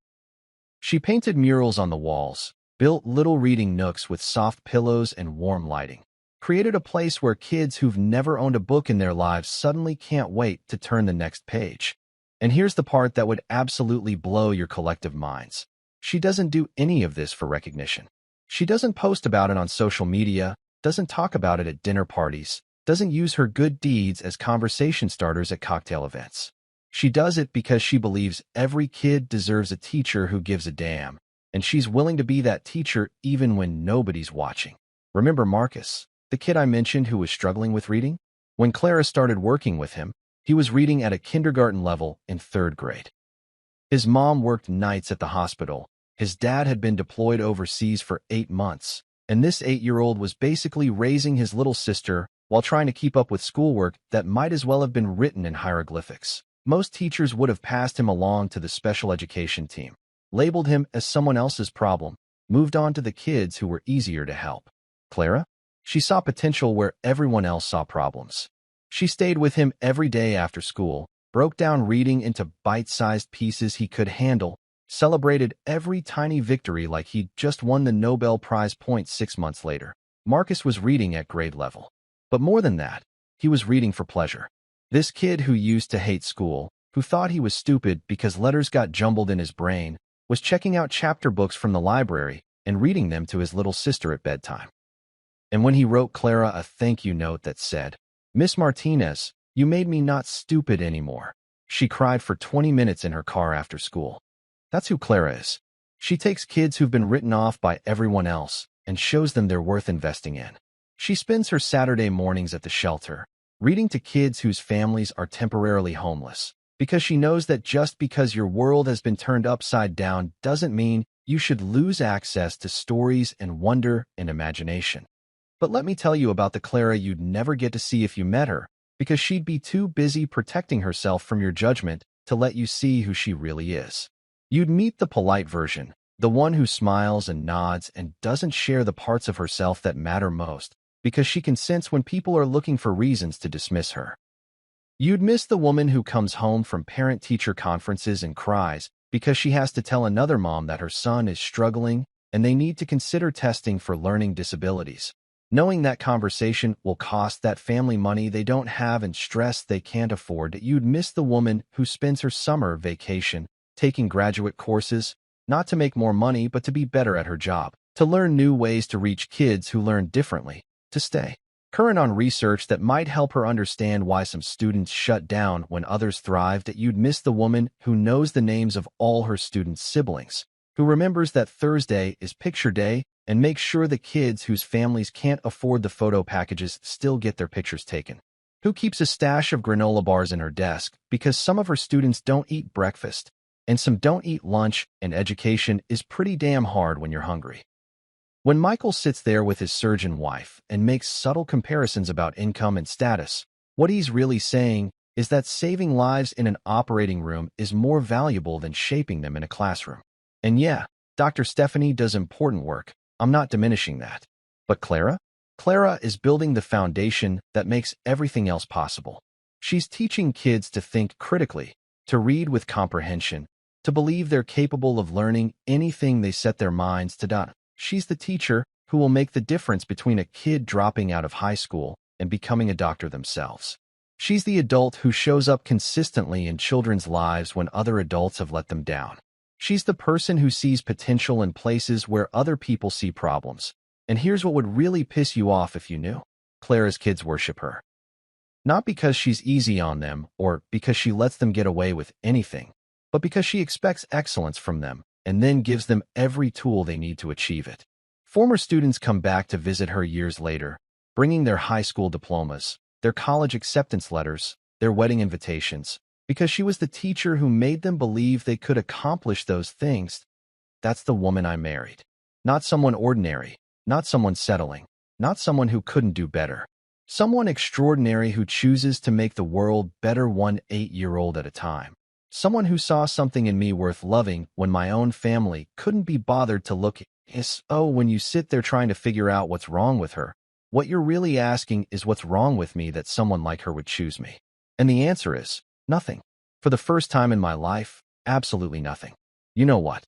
She painted murals on the walls, built little reading nooks with soft pillows and warm lighting, created a place where kids who've never owned a book in their lives suddenly can't wait to turn the next page. And here's the part that would absolutely blow your collective minds. She doesn't do any of this for recognition. She doesn't post about it on social media, doesn't talk about it at dinner parties, doesn't use her good deeds as conversation starters at cocktail events. She does it because she believes every kid deserves a teacher who gives a damn, and she's willing to be that teacher even when nobody's watching. Remember Marcus, the kid I mentioned who was struggling with reading? When Clara started working with him, he was reading at a kindergarten level in 3rd grade. His mom worked nights at the hospital. His dad had been deployed overseas for 8 months, and this 8-year-old was basically raising his little sister while trying to keep up with schoolwork that might as well have been written in hieroglyphics. Most teachers would have passed him along to the special education team, labeled him as someone else's problem, moved on to the kids who were easier to help. Clara? She saw potential where everyone else saw problems. She stayed with him every day after school, broke down reading into bite-sized pieces he could handle, celebrated every tiny victory like he'd just won the Nobel Prize. 6 months later, Marcus was reading at grade level. But more than that, he was reading for pleasure. This kid who used to hate school, who thought he was stupid because letters got jumbled in his brain, was checking out chapter books from the library and reading them to his little sister at bedtime. And when he wrote Clara a thank you note that said, "Miss Martinez, you made me not stupid anymore," she cried for 20 minutes in her car after school. That's who Clara is. She takes kids who've been written off by everyone else and shows them they're worth investing in. She spends her Saturday mornings at the shelter, reading to kids whose families are temporarily homeless, because she knows that just because your world has been turned upside down doesn't mean you should lose access to stories and wonder and imagination. But let me tell you about the Clara you'd never get to see if you met her, because she'd be too busy protecting herself from your judgment to let you see who she really is. You'd meet the polite version, the one who smiles and nods and doesn't share the parts of herself that matter most, because she can sense when people are looking for reasons to dismiss her. You'd miss the woman who comes home from parent-teacher conferences and cries because she has to tell another mom that her son is struggling and they need to consider testing for learning disabilities, knowing that conversation will cost that family money they don't have and stress they can't afford. You'd miss the woman who spends her summer vacation taking graduate courses, not to make more money but to be better at her job, to learn new ways to reach kids who learn differently, to stay current on research that might help her understand why some students shut down when others thrived. You'd miss the woman who knows the names of all her students' siblings, who remembers that Thursday is picture day and makes sure the kids whose families can't afford the photo packages still get their pictures taken, who keeps a stash of granola bars in her desk because some of her students don't eat breakfast and some don't eat lunch, and education is pretty damn hard when you're hungry. When Michael sits there with his surgeon wife and makes subtle comparisons about income and status, what he's really saying is that saving lives in an operating room is more valuable than shaping them in a classroom. And yeah, Dr. Stephanie does important work. I'm not diminishing that. But Clara? Clara is building the foundation that makes everything else possible. She's teaching kids to think critically, to read with comprehension, to believe they're capable of learning anything they set their minds to do. She's the teacher who will make the difference between a kid dropping out of high school and becoming a doctor themselves. She's the adult who shows up consistently in children's lives when other adults have let them down. She's the person who sees potential in places where other people see problems. And here's what would really piss you off if you knew. Clara's kids worship her. Not because she's easy on them or because she lets them get away with anything, but because she expects excellence from them, and then gives them every tool they need to achieve it. Former students come back to visit her years later, bringing their high school diplomas, their college acceptance letters, their wedding invitations, because she was the teacher who made them believe they could accomplish those things. That's the woman I married. Not someone ordinary, not someone settling, not someone who couldn't do better. Someone extraordinary who chooses to make the world better 1 8-year-old at a time. Someone who saw something in me worth loving when my own family couldn't be bothered to look. When you sit there trying to figure out what's wrong with her, what you're really asking is what's wrong with me that someone like her would choose me. And the answer is nothing. For the first time in my life, absolutely nothing. You know what?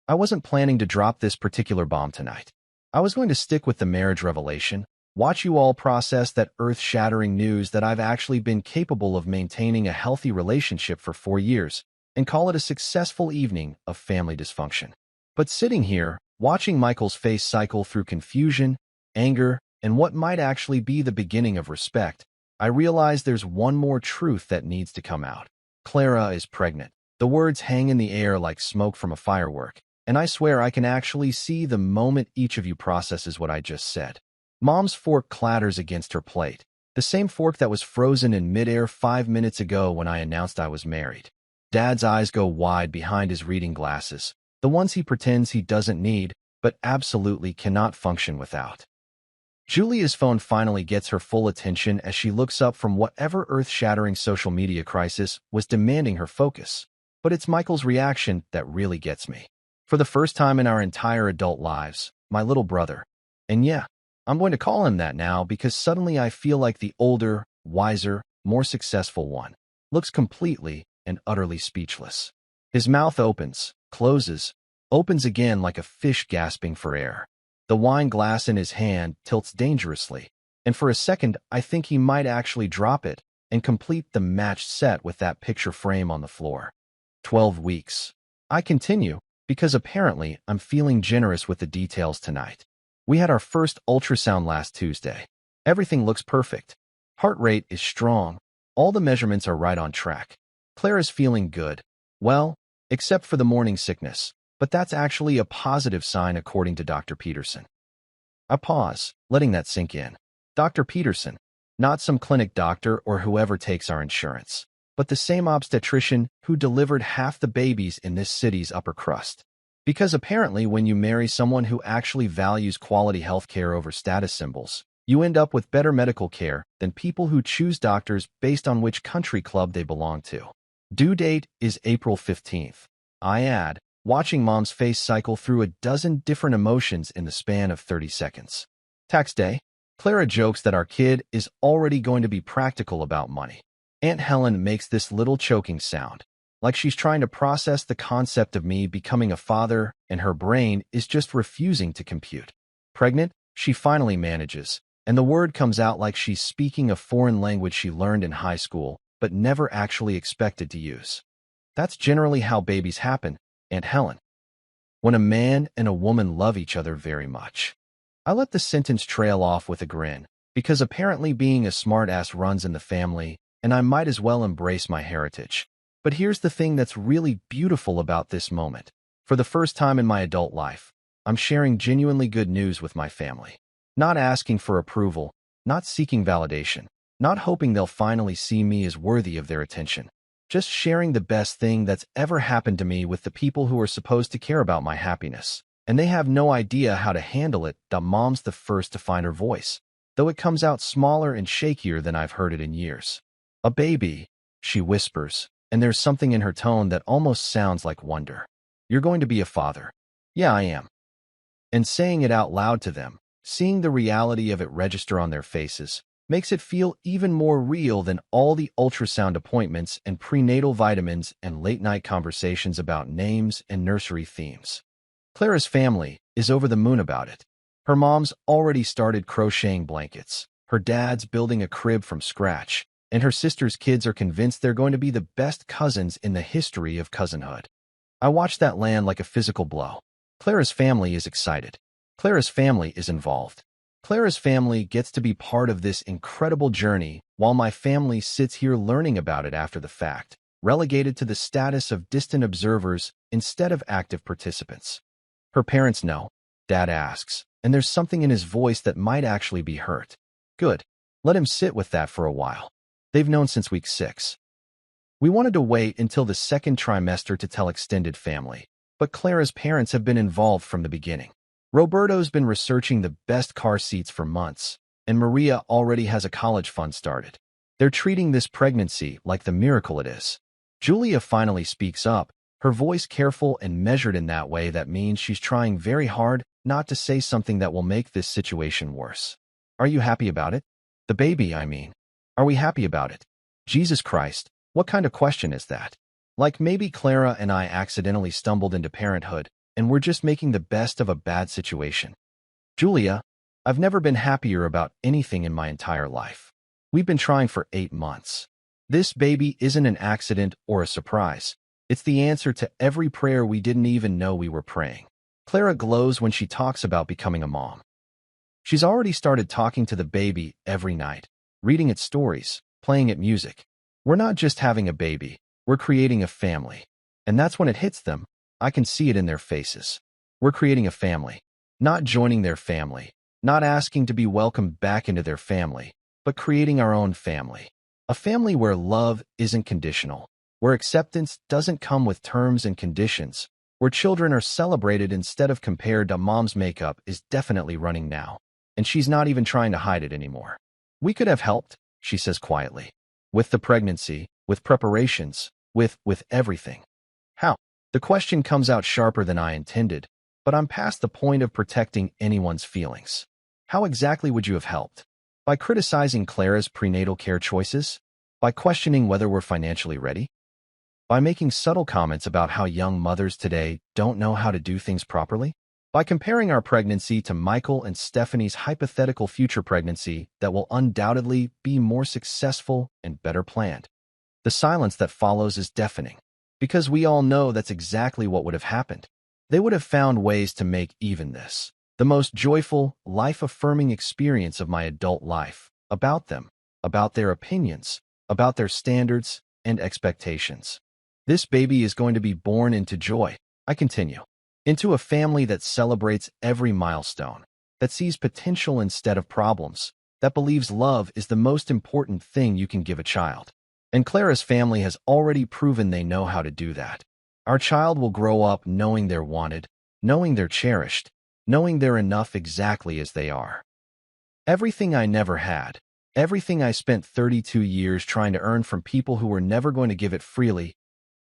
I wasn't planning to drop this particular bomb tonight. I was going to stick with the marriage revelation, watch you all process that earth-shattering news that I've actually been capable of maintaining a healthy relationship for 4 years, and call it a successful evening of family dysfunction. But sitting here, watching Michael's face cycle through confusion, anger, and what might actually be the beginning of respect, I realize there's one more truth that needs to come out. Clara is pregnant. The words hang in the air like smoke from a firework, and I swear I can actually see the moment each of you processes what I just said. Mom's fork clatters against her plate, the same fork that was frozen in midair 5 minutes ago when I announced I was married. Dad's eyes go wide behind his reading glasses, the ones he pretends he doesn't need, but absolutely cannot function without. Julia's phone finally gets her full attention as she looks up from whatever earth-shattering social media crisis was demanding her focus. But it's Michael's reaction that really gets me. For the first time in our entire adult lives, my little brother. And yeah, I'm going to call him that now because suddenly I feel like the older, wiser, more successful one looks completely and utterly speechless. His mouth opens, closes, opens again like a fish gasping for air. The wine glass in his hand tilts dangerously, and for a second I think he might actually drop it and complete the matched set with that picture frame on the floor. 12 weeks. I continue, because apparently I'm feeling generous with the details tonight. We had our first ultrasound last Tuesday. Everything looks perfect. Heart rate is strong. All the measurements are right on track. Clara's feeling good. Well, except for the morning sickness, but that's actually a positive sign according to Dr. Peterson. I pause, letting that sink in. Dr. Peterson, not some clinic doctor or whoever takes our insurance, but the same obstetrician who delivered half the babies in this city's upper crust. Because apparently when you marry someone who actually values quality health care over status symbols, you end up with better medical care than people who choose doctors based on which country club they belong to. Due date is April 15th. I add, watching Mom's face cycle through a dozen different emotions in the span of 30 seconds. Tax day. Clara jokes that our kid is already going to be practical about money. Aunt Helen makes this little choking sound, like she's trying to process the concept of me becoming a father, and her brain is just refusing to compute. Pregnant, she finally manages, and the word comes out like she's speaking a foreign language she learned in high school, but never actually expected to use. That's generally how babies happen, Aunt Helen. When a man and a woman love each other very much. I let the sentence trail off with a grin, because apparently being a smartass runs in the family, and I might as well embrace my heritage. But here's the thing that's really beautiful about this moment. For the first time in my adult life, I'm sharing genuinely good news with my family. Not asking for approval, not seeking validation, not hoping they'll finally see me as worthy of their attention. Just sharing the best thing that's ever happened to me with the people who are supposed to care about my happiness. And they have no idea how to handle it. Mom's the first to find her voice, though it comes out smaller and shakier than I've heard it in years. A baby, she whispers, and there's something in her tone that almost sounds like wonder. You're going to be a father. Yeah, I am. And saying it out loud to them, seeing the reality of it register on their faces, makes it feel even more real than all the ultrasound appointments and prenatal vitamins and late-night conversations about names and nursery themes. Clara's family is over the moon about it. Her mom's already started crocheting blankets, her dad's building a crib from scratch, and her sister's kids are convinced they're going to be the best cousins in the history of cousinhood. I watch that land like a physical blow. Clara's family is excited. Clara's family is involved. Clara's family gets to be part of this incredible journey while my family sits here learning about it after the fact. relegated to the status of distant observers instead of active participants. Her parents know, Dad asks, and there's something in his voice that might actually be hurt. Good. Let him sit with that for a while. They've known since week 6. We wanted to wait until the second trimester to tell extended family, but Clara's parents have been involved from the beginning. Roberto's been researching the best car seats for months, and Maria already has a college fund started. They're treating this pregnancy like the miracle it is. Julia finally speaks up, her voice careful and measured in that way that means she's trying very hard not to say something that will make this situation worse. Are you happy about it? The baby, I mean. Are we happy about it? Jesus Christ, what kind of question is that? Like maybe Clara and I accidentally stumbled into parenthood, and we're just making the best of a bad situation. Julia, I've never been happier about anything in my entire life. We've been trying for 8 months. This baby isn't an accident or a surprise. It's the answer to every prayer we didn't even know we were praying. Clara glows when she talks about becoming a mom. She's already started talking to the baby every night, reading its stories, playing it music. We're not just having a baby, we're creating a family. And that's when it hits them. I can see it in their faces. We're creating a family, not joining their family, not asking to be welcomed back into their family, but creating our own family. A family where love isn't conditional, where acceptance doesn't come with terms and conditions, where children are celebrated instead of compared to. Mom's makeup is definitely running now, and she's not even trying to hide it anymore. We could have helped, she says quietly. With the pregnancy, with preparations, with everything. How? The question comes out sharper than I intended, but I'm past the point of protecting anyone's feelings. How exactly would you have helped? By criticizing Clara's prenatal care choices? By questioning whether we're financially ready? By making subtle comments about how young mothers today don't know how to do things properly? By comparing our pregnancy to Michael and Stephanie's hypothetical future pregnancy that will undoubtedly be more successful and better planned? The silence that follows is deafening, because we all know that's exactly what would have happened. They would have found ways to make even this the most joyful, life-affirming experience of my adult life, about them, about their opinions, about their standards and expectations. This baby is going to be born into joy, I continue, into a family that celebrates every milestone, that sees potential instead of problems, that believes love is the most important thing you can give a child. And Clara's family has already proven they know how to do that. Our child will grow up knowing they're wanted, knowing they're cherished, knowing they're enough exactly as they are. Everything I never had, everything I spent 32 years trying to earn from people who were never going to give it freely,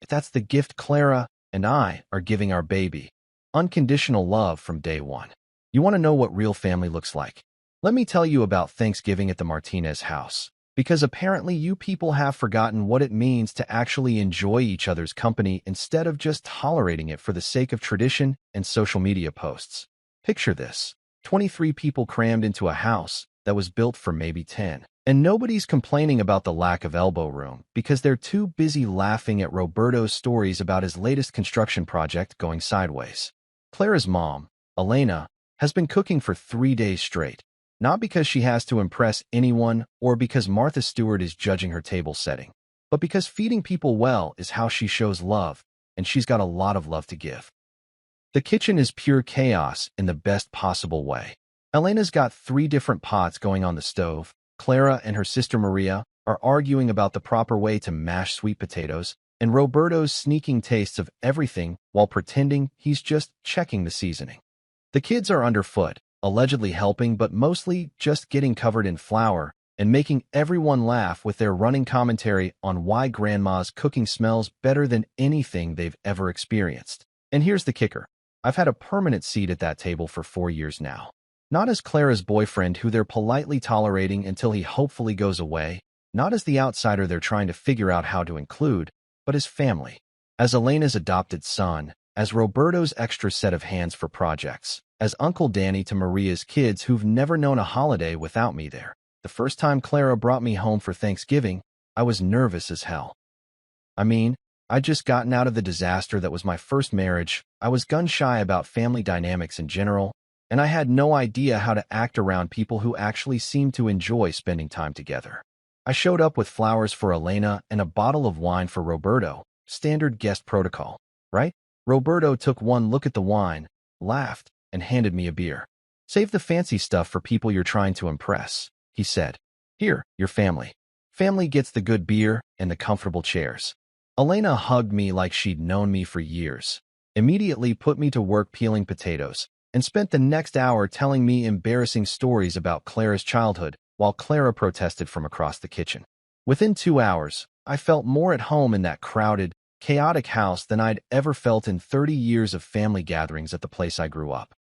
that's the gift Clara and I are giving our baby. Unconditional love from day one. You want to know what real family looks like? Let me tell you about Thanksgiving at the Martinez house. Because apparently you people have forgotten what it means to actually enjoy each other's company instead of just tolerating it for the sake of tradition and social media posts. Picture this. 23 people crammed into a house that was built for maybe 10. And nobody's complaining about the lack of elbow room because they're too busy laughing at Roberto's stories about his latest construction project going sideways. Clara's mom, Elena, has been cooking for 3 days straight. Not because she has to impress anyone or because Martha Stewart is judging her table setting, but because feeding people well is how she shows love, and she's got a lot of love to give. The kitchen is pure chaos in the best possible way. Elena's got 3 different pots going on the stove. Clara and her sister Maria are arguing about the proper way to mash sweet potatoes, and Roberto's sneaking tastes of everything while pretending he's just checking the seasoning. The kids are underfoot, allegedly helping but mostly just getting covered in flour and making everyone laugh with their running commentary on why Grandma's cooking smells better than anything they've ever experienced. And here's the kicker. I've had a permanent seat at that table for 4 years now. Not as Clara's boyfriend who they're politely tolerating until he hopefully goes away, not as the outsider they're trying to figure out how to include, but as family. As Elena's adopted son, as Roberto's extra set of hands for projects, as Uncle Danny to Maria's kids who've never known a holiday without me there. The first time Clara brought me home for Thanksgiving, I was nervous as hell. I mean, I'd just gotten out of the disaster that was my first marriage, I was gun-shy about family dynamics in general, and I had no idea how to act around people who actually seemed to enjoy spending time together. I showed up with flowers for Elena and a bottle of wine for Roberto, standard guest protocol, right? Roberto took one look at the wine, laughed, and handed me a beer. Save the fancy stuff for people you're trying to impress, he said. Here, your family. Family gets the good beer and the comfortable chairs. Elena hugged me like she'd known me for years, immediately put me to work peeling potatoes, and spent the next hour telling me embarrassing stories about Clara's childhood while Clara protested from across the kitchen. Within 2 hours, I felt more at home in that crowded, chaotic house than I'd ever felt in 30 years of family gatherings at the place I grew up.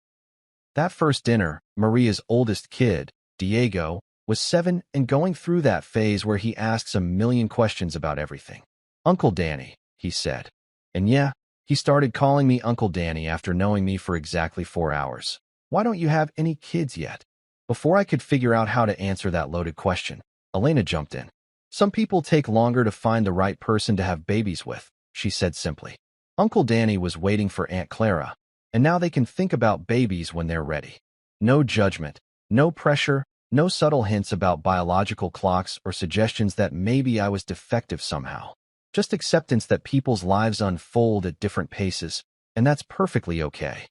That first dinner, Maria's oldest kid, Diego, was 7 and going through that phase where he asks a million questions about everything. Uncle Danny, he said. And yeah, he started calling me Uncle Danny after knowing me for exactly 4 hours. Why don't you have any kids yet? Before I could figure out how to answer that loaded question, Elena jumped in. Some people take longer to find the right person to have babies with, she said simply. Uncle Danny was waiting for Aunt Clara, and now they can think about babies when they're ready. No judgment, no pressure, no subtle hints about biological clocks or suggestions that maybe I was defective somehow. Just acceptance that people's lives unfold at different paces, and that's perfectly okay.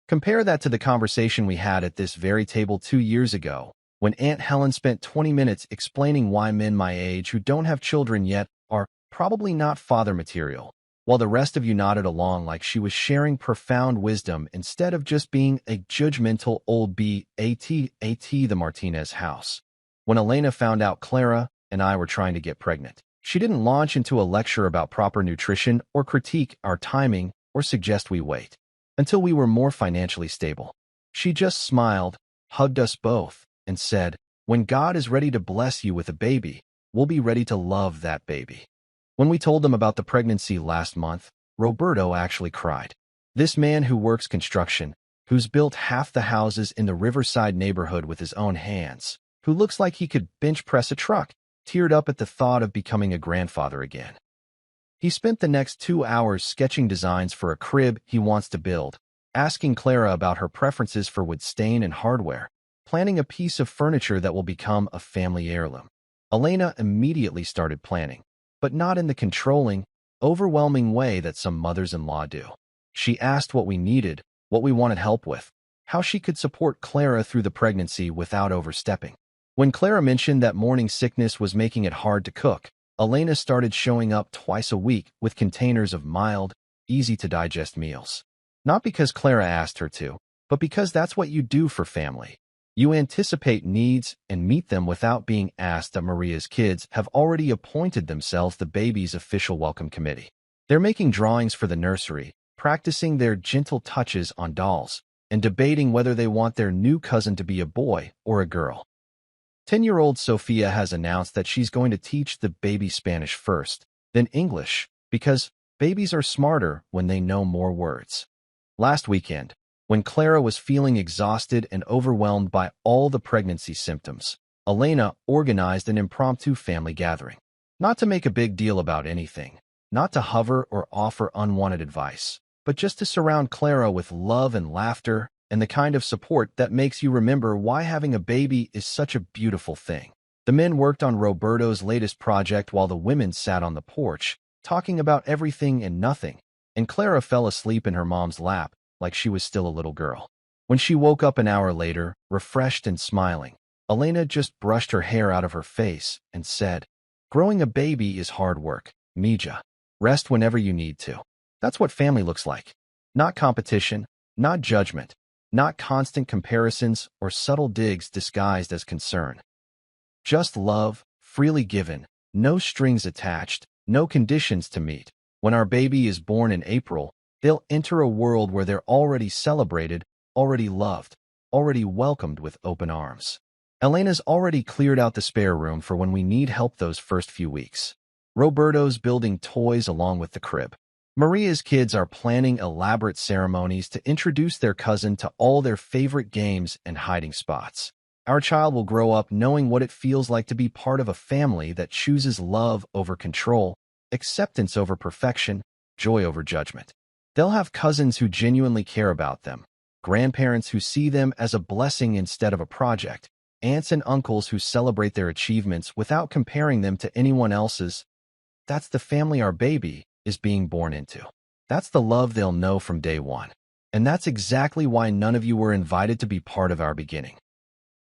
Compare that to the conversation we had at this very table 2 years ago, when Aunt Helen spent 20 minutes explaining why men my age who don't have children yet are probably not father material, while the rest of you nodded along like she was sharing profound wisdom instead of just being a judgmental old the Martinez house. When Elena found out Clara and I were trying to get pregnant, she didn't launch into a lecture about proper nutrition or critique our timing or suggest we wait until we were more financially stable. She just smiled, hugged us both, and said, when God is ready to bless you with a baby, we'll be ready to love that baby. When we told them about the pregnancy last month, Roberto actually cried. This man who works construction, who's built half the houses in the Riverside neighborhood with his own hands, who looks like he could bench press a truck, teared up at the thought of becoming a grandfather again. He spent the next 2 hours sketching designs for a crib he wants to build, asking Clara about her preferences for wood stain and hardware, planning a piece of furniture that will become a family heirloom. Elena immediately started planning, but not in the controlling, overwhelming way that some mothers-in-law do. She asked what we needed, what we wanted help with, how she could support Clara through the pregnancy without overstepping. When Clara mentioned that morning sickness was making it hard to cook, Elena started showing up twice a week with containers of mild, easy-to-digest meals. Not because Clara asked her to, but because that's what you do for family. You anticipate needs and meet them without being asked. Maria's kids have already appointed themselves the baby's official welcome committee. They're making drawings for the nursery, practicing their gentle touches on dolls, and debating whether they want their new cousin to be a boy or a girl. 10-year-old Sophia has announced that she's going to teach the baby Spanish first, then English, because babies are smarter when they know more words. Last weekend, when Clara was feeling exhausted and overwhelmed by all the pregnancy symptoms, Elena organized an impromptu family gathering. Not to make a big deal about anything, not to hover or offer unwanted advice, but just to surround Clara with love and laughter and the kind of support that makes you remember why having a baby is such a beautiful thing. The men worked on Roberto's latest project while the women sat on the porch, talking about everything and nothing, and Clara fell asleep in her mom's lap like she was still a little girl. When she woke up an hour later, refreshed and smiling, Elena just brushed her hair out of her face and said, "Growing a baby is hard work, Mija. Rest whenever you need to." That's what family looks like. Not competition, not judgment, not constant comparisons or subtle digs disguised as concern. Just love, freely given, no strings attached, no conditions to meet. When our baby is born in April, they'll enter a world where they're already celebrated, already loved, already welcomed with open arms. Elena's already cleared out the spare room for when we need help those first few weeks. Roberto's building toys along with the crib. Maria's kids are planning elaborate ceremonies to introduce their cousin to all their favorite games and hiding spots. Our child will grow up knowing what it feels like to be part of a family that chooses love over control, acceptance over perfection, joy over judgment. They'll have cousins who genuinely care about them, grandparents who see them as a blessing instead of a project, aunts and uncles who celebrate their achievements without comparing them to anyone else's. That's the family our baby is being born into. That's the love they'll know from day one. And that's exactly why none of you were invited to be part of our beginning.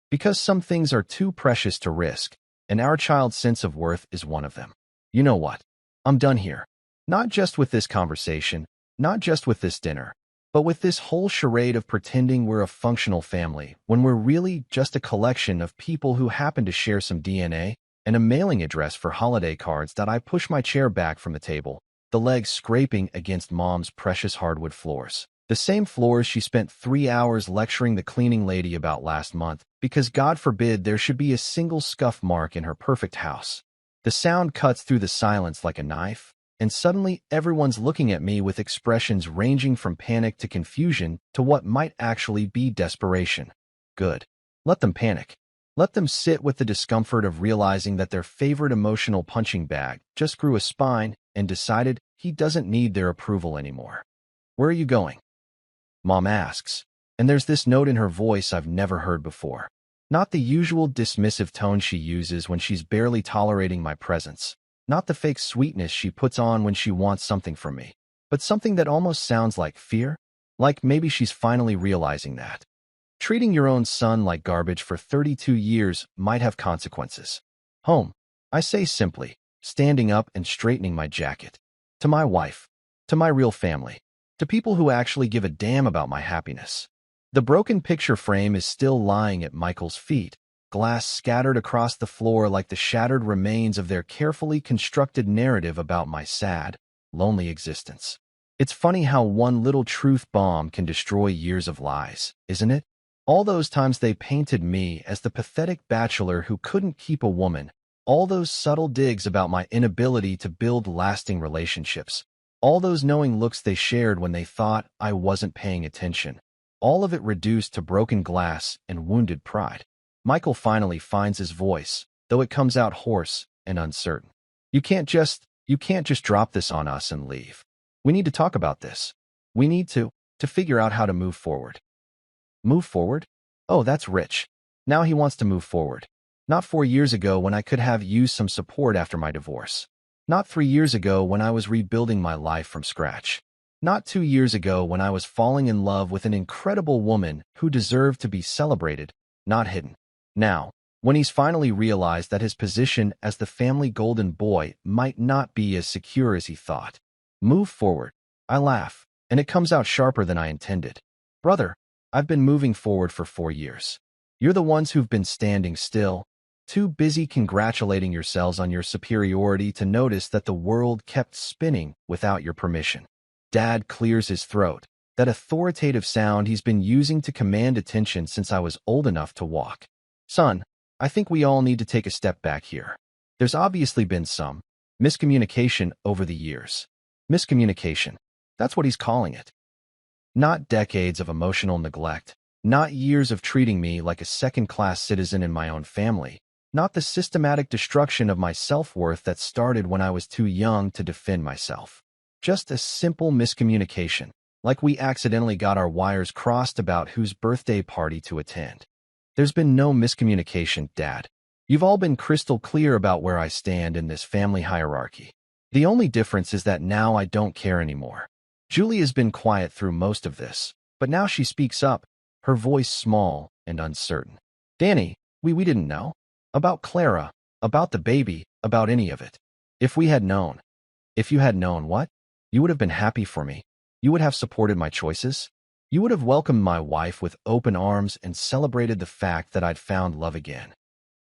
Because some things are too precious to risk, and our child's sense of worth is one of them. You know what? I'm done here. Not just with this conversation, not just with this dinner, but with this whole charade of pretending we're a functional family when we're really just a collection of people who happen to share some DNA and a mailing address for holiday cards. That I push my chair back from the table, the legs scraping against Mom's precious hardwood floors. The same floors she spent 3 hours lecturing the cleaning lady about last month, because God forbid there should be a single scuff mark in her perfect house. The sound cuts through the silence like a knife, and suddenly everyone's looking at me with expressions ranging from panic to confusion to what might actually be desperation. Good. Let them panic. Let them sit with the discomfort of realizing that their favorite emotional punching bag just grew a spine and decided he doesn't need their approval anymore. Where are you going? Mom asks, and there's this note in her voice I've never heard before. Not the usual dismissive tone she uses when she's barely tolerating my presence. Not the fake sweetness she puts on when she wants something from me, but something that almost sounds like fear, like maybe she's finally realizing that treating your own son like garbage for 32 years might have consequences. Home, I say simply, standing up and straightening my jacket. To my wife, to my real family, to people who actually give a damn about my happiness. The broken picture frame is still lying at Michael's feet, glass scattered across the floor like the shattered remains of their carefully constructed narrative about my sad, lonely existence. It's funny how one little truth bomb can destroy years of lies, isn't it? All those times they painted me as the pathetic bachelor who couldn't keep a woman, all those subtle digs about my inability to build lasting relationships, all those knowing looks they shared when they thought I wasn't paying attention, all of it reduced to broken glass and wounded pride. Michael finally finds his voice, though it comes out hoarse and uncertain. You can't just drop this on us and leave. We need to talk about this. We need to figure out how to move forward. Move forward? Oh, that's rich. Now he wants to move forward. Not 4 years ago when I could have used some support after my divorce. Not 3 years ago when I was rebuilding my life from scratch. Not 2 years ago when I was falling in love with an incredible woman who deserved to be celebrated, not hidden. Now, when he's finally realized that his position as the family golden boy might not be as secure as he thought. Move forward. I laugh, and it comes out sharper than I intended. Brother, I've been moving forward for 4 years. You're the ones who've been standing still, too busy congratulating yourselves on your superiority to notice that the world kept spinning without your permission. Dad clears his throat, that authoritative sound he's been using to command attention since I was old enough to walk. Son, I think we all need to take a step back here. There's obviously been some miscommunication over the years. Miscommunication. That's what he's calling it. Not decades of emotional neglect, not years of treating me like a second-class citizen in my own family, not the systematic destruction of my self-worth that started when I was too young to defend myself. Just a simple miscommunication, like we accidentally got our wires crossed about whose birthday party to attend. There's been no miscommunication, Dad. You've all been crystal clear about where I stand in this family hierarchy. The only difference is that now I don't care anymore. Julie has been quiet through most of this, but now she speaks up, her voice small and uncertain. Danny, we didn't know. About Clara, about the baby, about any of it. If we had known. If you had known what? You would have been happy for me. You would have supported my choices. You would have welcomed my wife with open arms and celebrated the fact that I'd found love again.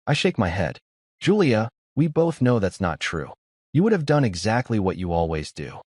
I shake my head. Julia, we both know that's not true. You would have done exactly what you always do.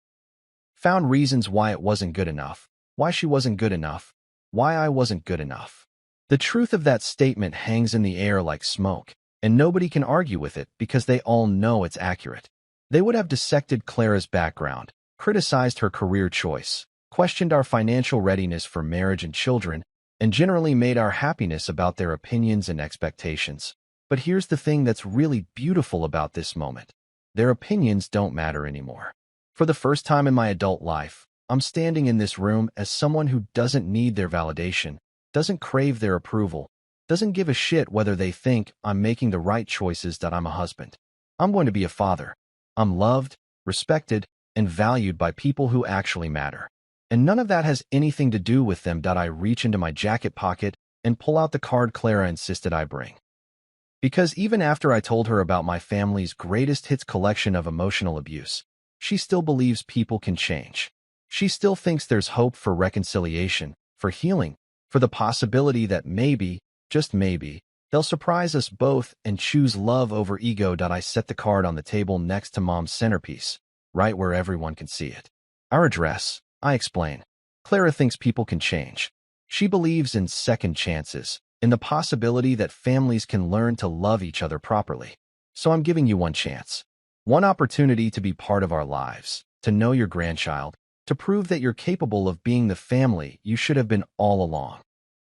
Found reasons why it wasn't good enough, why she wasn't good enough, why I wasn't good enough. The truth of that statement hangs in the air like smoke, and nobody can argue with it because they all know it's accurate. They would have dissected Clara's background, criticized her career choice, questioned our financial readiness for marriage and children, and generally made our happiness about their opinions and expectations. But here's the thing that's really beautiful about this moment. Their opinions don't matter anymore. For the first time in my adult life, I'm standing in this room as someone who doesn't need their validation, doesn't crave their approval, doesn't give a shit whether they think I'm making the right choices, that I'm a husband. I'm going to be a father. I'm loved, respected, and valued by people who actually matter. And none of that has anything to do with them. I reach into my jacket pocket and pull out the card Clara insisted I bring. Because even after I told her about my family's greatest hits collection of emotional abuse, she still believes people can change. She still thinks there's hope for reconciliation, for healing, for the possibility that maybe, just maybe, they'll surprise us both and choose love over ego. I set the card on the table next to Mom's centerpiece, right where everyone can see it. Our address, I explain. Clara thinks people can change. She believes in second chances, in the possibility that families can learn to love each other properly. So I'm giving you one chance. One opportunity to be part of our lives, to know your grandchild, to prove that you're capable of being the family you should have been all along.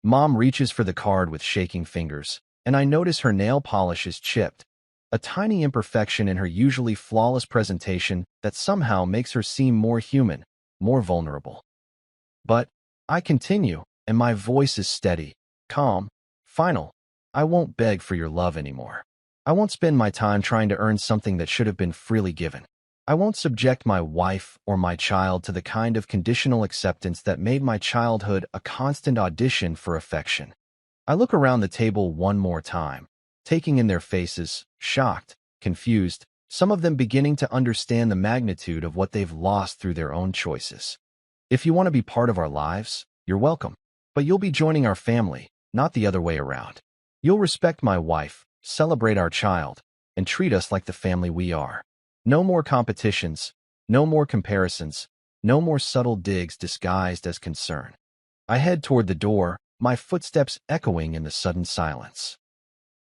Mom reaches for the card with shaking fingers, and I notice her nail polish is chipped, a tiny imperfection in her usually flawless presentation that somehow makes her seem more human, more vulnerable. But I continue, and my voice is steady, calm, final. I won't beg for your love anymore. I won't spend my time trying to earn something that should have been freely given. I won't subject my wife or my child to the kind of conditional acceptance that made my childhood a constant audition for affection. I look around the table one more time, taking in their faces, shocked, confused, some of them beginning to understand the magnitude of what they've lost through their own choices. If you want to be part of our lives, you're welcome. But you'll be joining our family, not the other way around. You'll respect my wife, celebrate our child, and treat us like the family we are. No more competitions, no more comparisons, no more subtle digs disguised as concern. I head toward the door, my footsteps echoing in the sudden silence.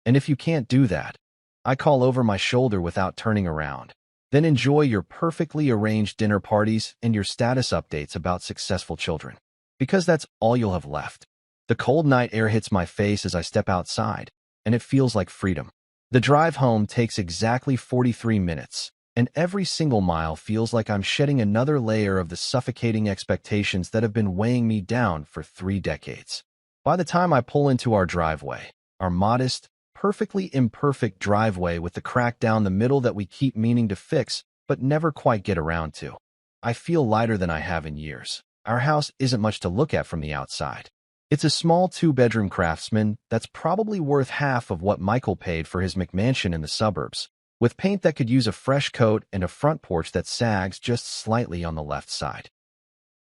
And if you can't do that, I call over my shoulder without turning around. Then enjoy your perfectly arranged dinner parties and your status updates about successful children. Because that's all you'll have left. The cold night air hits my face as I step outside, and it feels like freedom. The drive home takes exactly 43 minutes, and every single mile feels like I'm shedding another layer of the suffocating expectations that have been weighing me down for 3 decades. By the time I pull into our driveway, our modest, perfectly imperfect driveway with the crack down the middle that we keep meaning to fix but never quite get around to, I feel lighter than I have in years. Our house isn't much to look at from the outside. It's a small 2-bedroom Craftsman that's probably worth half of what Michael paid for his McMansion in the suburbs, with paint that could use a fresh coat and a front porch that sags just slightly on the left side.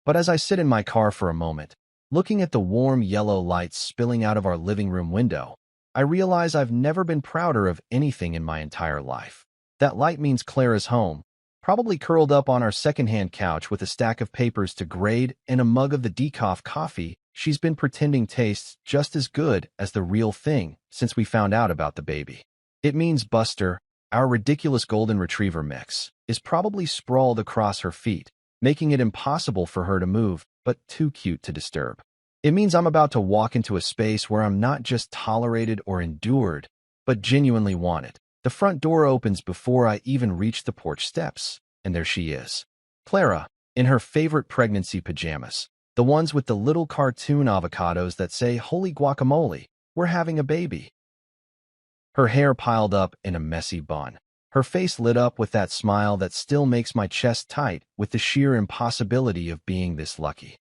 But as I sit in my car for a moment, looking at the warm yellow lights spilling out of our living room window, I realize I've never been prouder of anything in my entire life. That light means Clara's home, probably curled up on our secondhand couch with a stack of papers to grade and a mug of the decaf coffee she's been pretending tastes just as good as the real thing since we found out about the baby. It means Buster, our ridiculous golden retriever mix, is probably sprawled across her feet, making it impossible for her to move, but too cute to disturb. It means I'm about to walk into a space where I'm not just tolerated or endured, but genuinely wanted. The front door opens before I even reach the porch steps, and there she is. Clara, in her favorite pregnancy pajamas, the ones with the little cartoon avocados that say, "Holy guacamole, we're having a baby." Her hair piled up in a messy bun, her face lit up with that smile that still makes my chest tight with the sheer impossibility of being this lucky.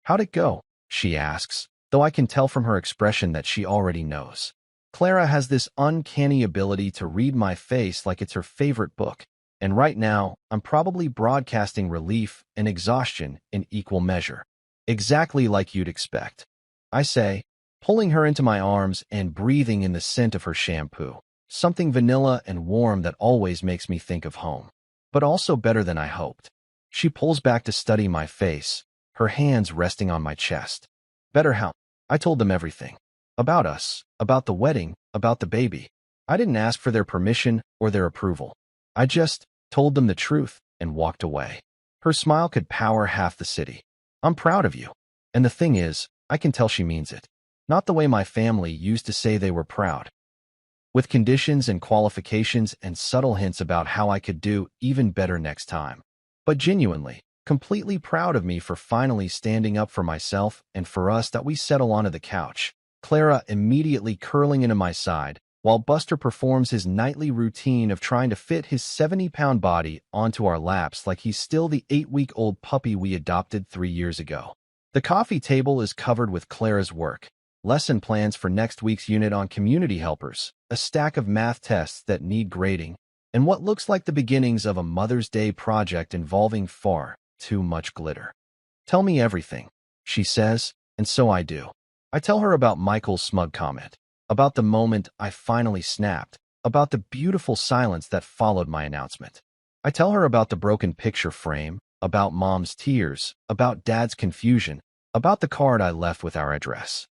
"How'd it go?" she asks, though I can tell from her expression that she already knows. Clara has this uncanny ability to read my face like it's her favorite book, and right now, I'm probably broadcasting relief and exhaustion in equal measure. Exactly like you'd expect, I say, pulling her into my arms and breathing in the scent of her shampoo, something vanilla and warm that always makes me think of home, but also better than I hoped. She pulls back to study my face, her hands resting on my chest. "Better how?" I told them everything. About us, about the wedding, about the baby. I didn't ask for their permission or their approval. I just told them the truth and walked away. Her smile could power half the city. "I'm proud of you." And the thing is, I can tell she means it. Not the way my family used to say they were proud. With conditions and qualifications and subtle hints about how I could do even better next time. But genuinely, completely proud of me for finally standing up for myself and for us that we settle onto the couch, Clara immediately curling into my side, while Buster performs his nightly routine of trying to fit his 70-pound body onto our laps like he's still the 8-week-old puppy we adopted 3 years ago. The coffee table is covered with Clara's work, lesson plans for next week's unit on community helpers, a stack of math tests that need grading, and what looks like the beginnings of a Mother's Day project involving far too much glitter. "Tell me everything," she says, and so I do. I tell her about Michael's smug comment, about the moment I finally snapped, about the beautiful silence that followed my announcement. I tell her about the broken picture frame, about Mom's tears, about Dad's confusion, about the card I left with our address.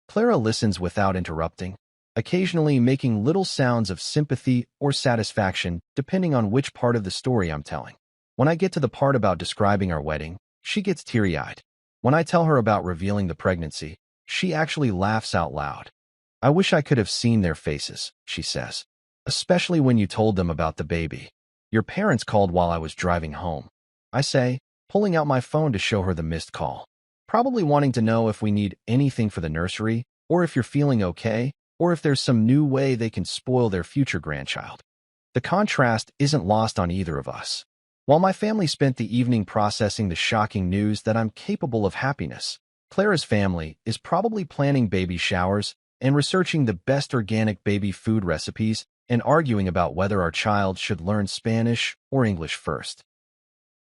Clara listens without interrupting, occasionally making little sounds of sympathy or satisfaction depending on which part of the story I'm telling. When I get to the part about describing our wedding, she gets teary-eyed. When I tell her about revealing the pregnancy, she actually laughs out loud. "I wish I could have seen their faces," she says, "especially when you told them about the baby. Your parents called while I was driving home," I say, pulling out my phone to show her the missed call. "Probably wanting to know if we need anything for the nursery, or if you're feeling okay, or if there's some new way they can spoil their future grandchild." The contrast isn't lost on either of us. While my family spent the evening processing the shocking news that I'm capable of happiness, Clara's family is probably planning baby showers and researching the best organic baby food recipes and arguing about whether our child should learn Spanish or English first.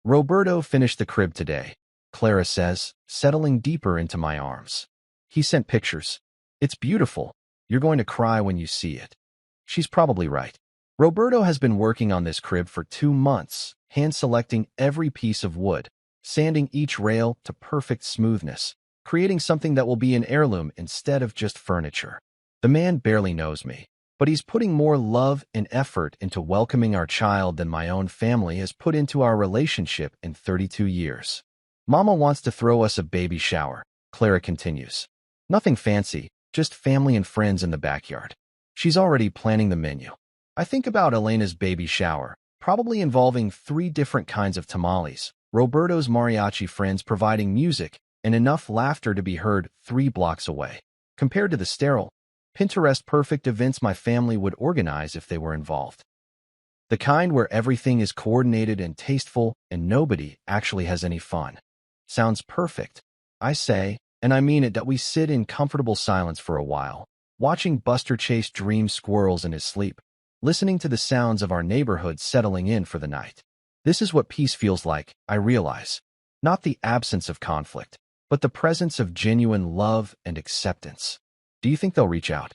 "Roberto finished the crib today," Clara says, settling deeper into my arms. "He sent pictures. It's beautiful. You're going to cry when you see it." She's probably right. Roberto has been working on this crib for 2 months, hand-selecting every piece of wood, sanding each rail to perfect smoothness, creating something that will be an heirloom instead of just furniture. The man barely knows me, but he's putting more love and effort into welcoming our child than my own family has put into our relationship in 32 years. "Mama wants to throw us a baby shower," Clara continues. "Nothing fancy, just family and friends in the backyard." She's already planning the menu. I think about Elena's baby shower, probably involving 3 different kinds of tamales, Roberto's mariachi friends providing music, and enough laughter to be heard 3 blocks away. Compared to the sterile, Pinterest-perfect events my family would organize if they were involved. The kind where everything is coordinated and tasteful and nobody actually has any fun. Sounds perfect, I say, and I mean it, that we sit in comfortable silence for a while, watching Buster chase dream squirrels in his sleep, listening to the sounds of our neighborhood settling in for the night. This is what peace feels like, I realize. Not the absence of conflict, but the presence of genuine love and acceptance. "Do you think they'll reach out?"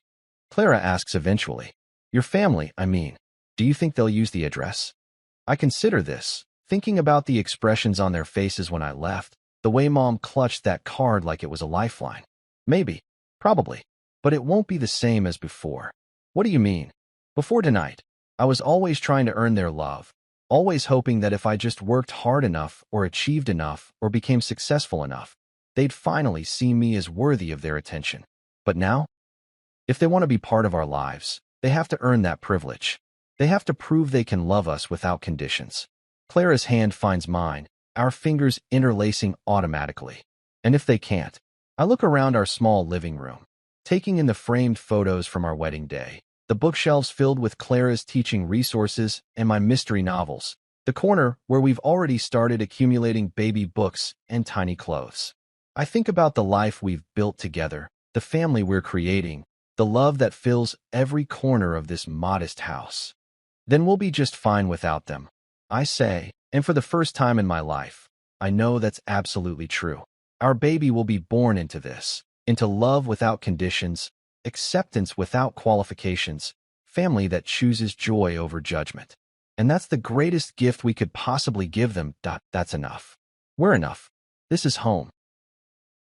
Clara asks eventually. "Your family, I mean. Do you think they'll use the address?" I consider this, thinking about the expressions on their faces when I left, the way Mom clutched that card like it was a lifeline. Maybe, probably, but it won't be the same as before. "What do you mean?" "Before tonight, I was always trying to earn their love, always hoping that if I just worked hard enough or achieved enough or became successful enough, they'd finally see me as worthy of their attention. But now, if they want to be part of our lives, they have to earn that privilege. They have to prove they can love us without conditions." Clara's hand finds mine, our fingers interlacing automatically. "And if they can't?" I look around our small living room, taking in the framed photos from our wedding day, the bookshelves filled with Clara's teaching resources and my mystery novels, the corner where we've already started accumulating baby books and tiny clothes. I think about the life we've built together, the family we're creating, the love that fills every corner of this modest house. "Then we'll be just fine without them," I say, and for the first time in my life, I know that's absolutely true. Our baby will be born into this, into love without conditions, acceptance without qualifications, family that chooses joy over judgment. And that's the greatest gift we could possibly give them. That's enough. We're enough. This is home.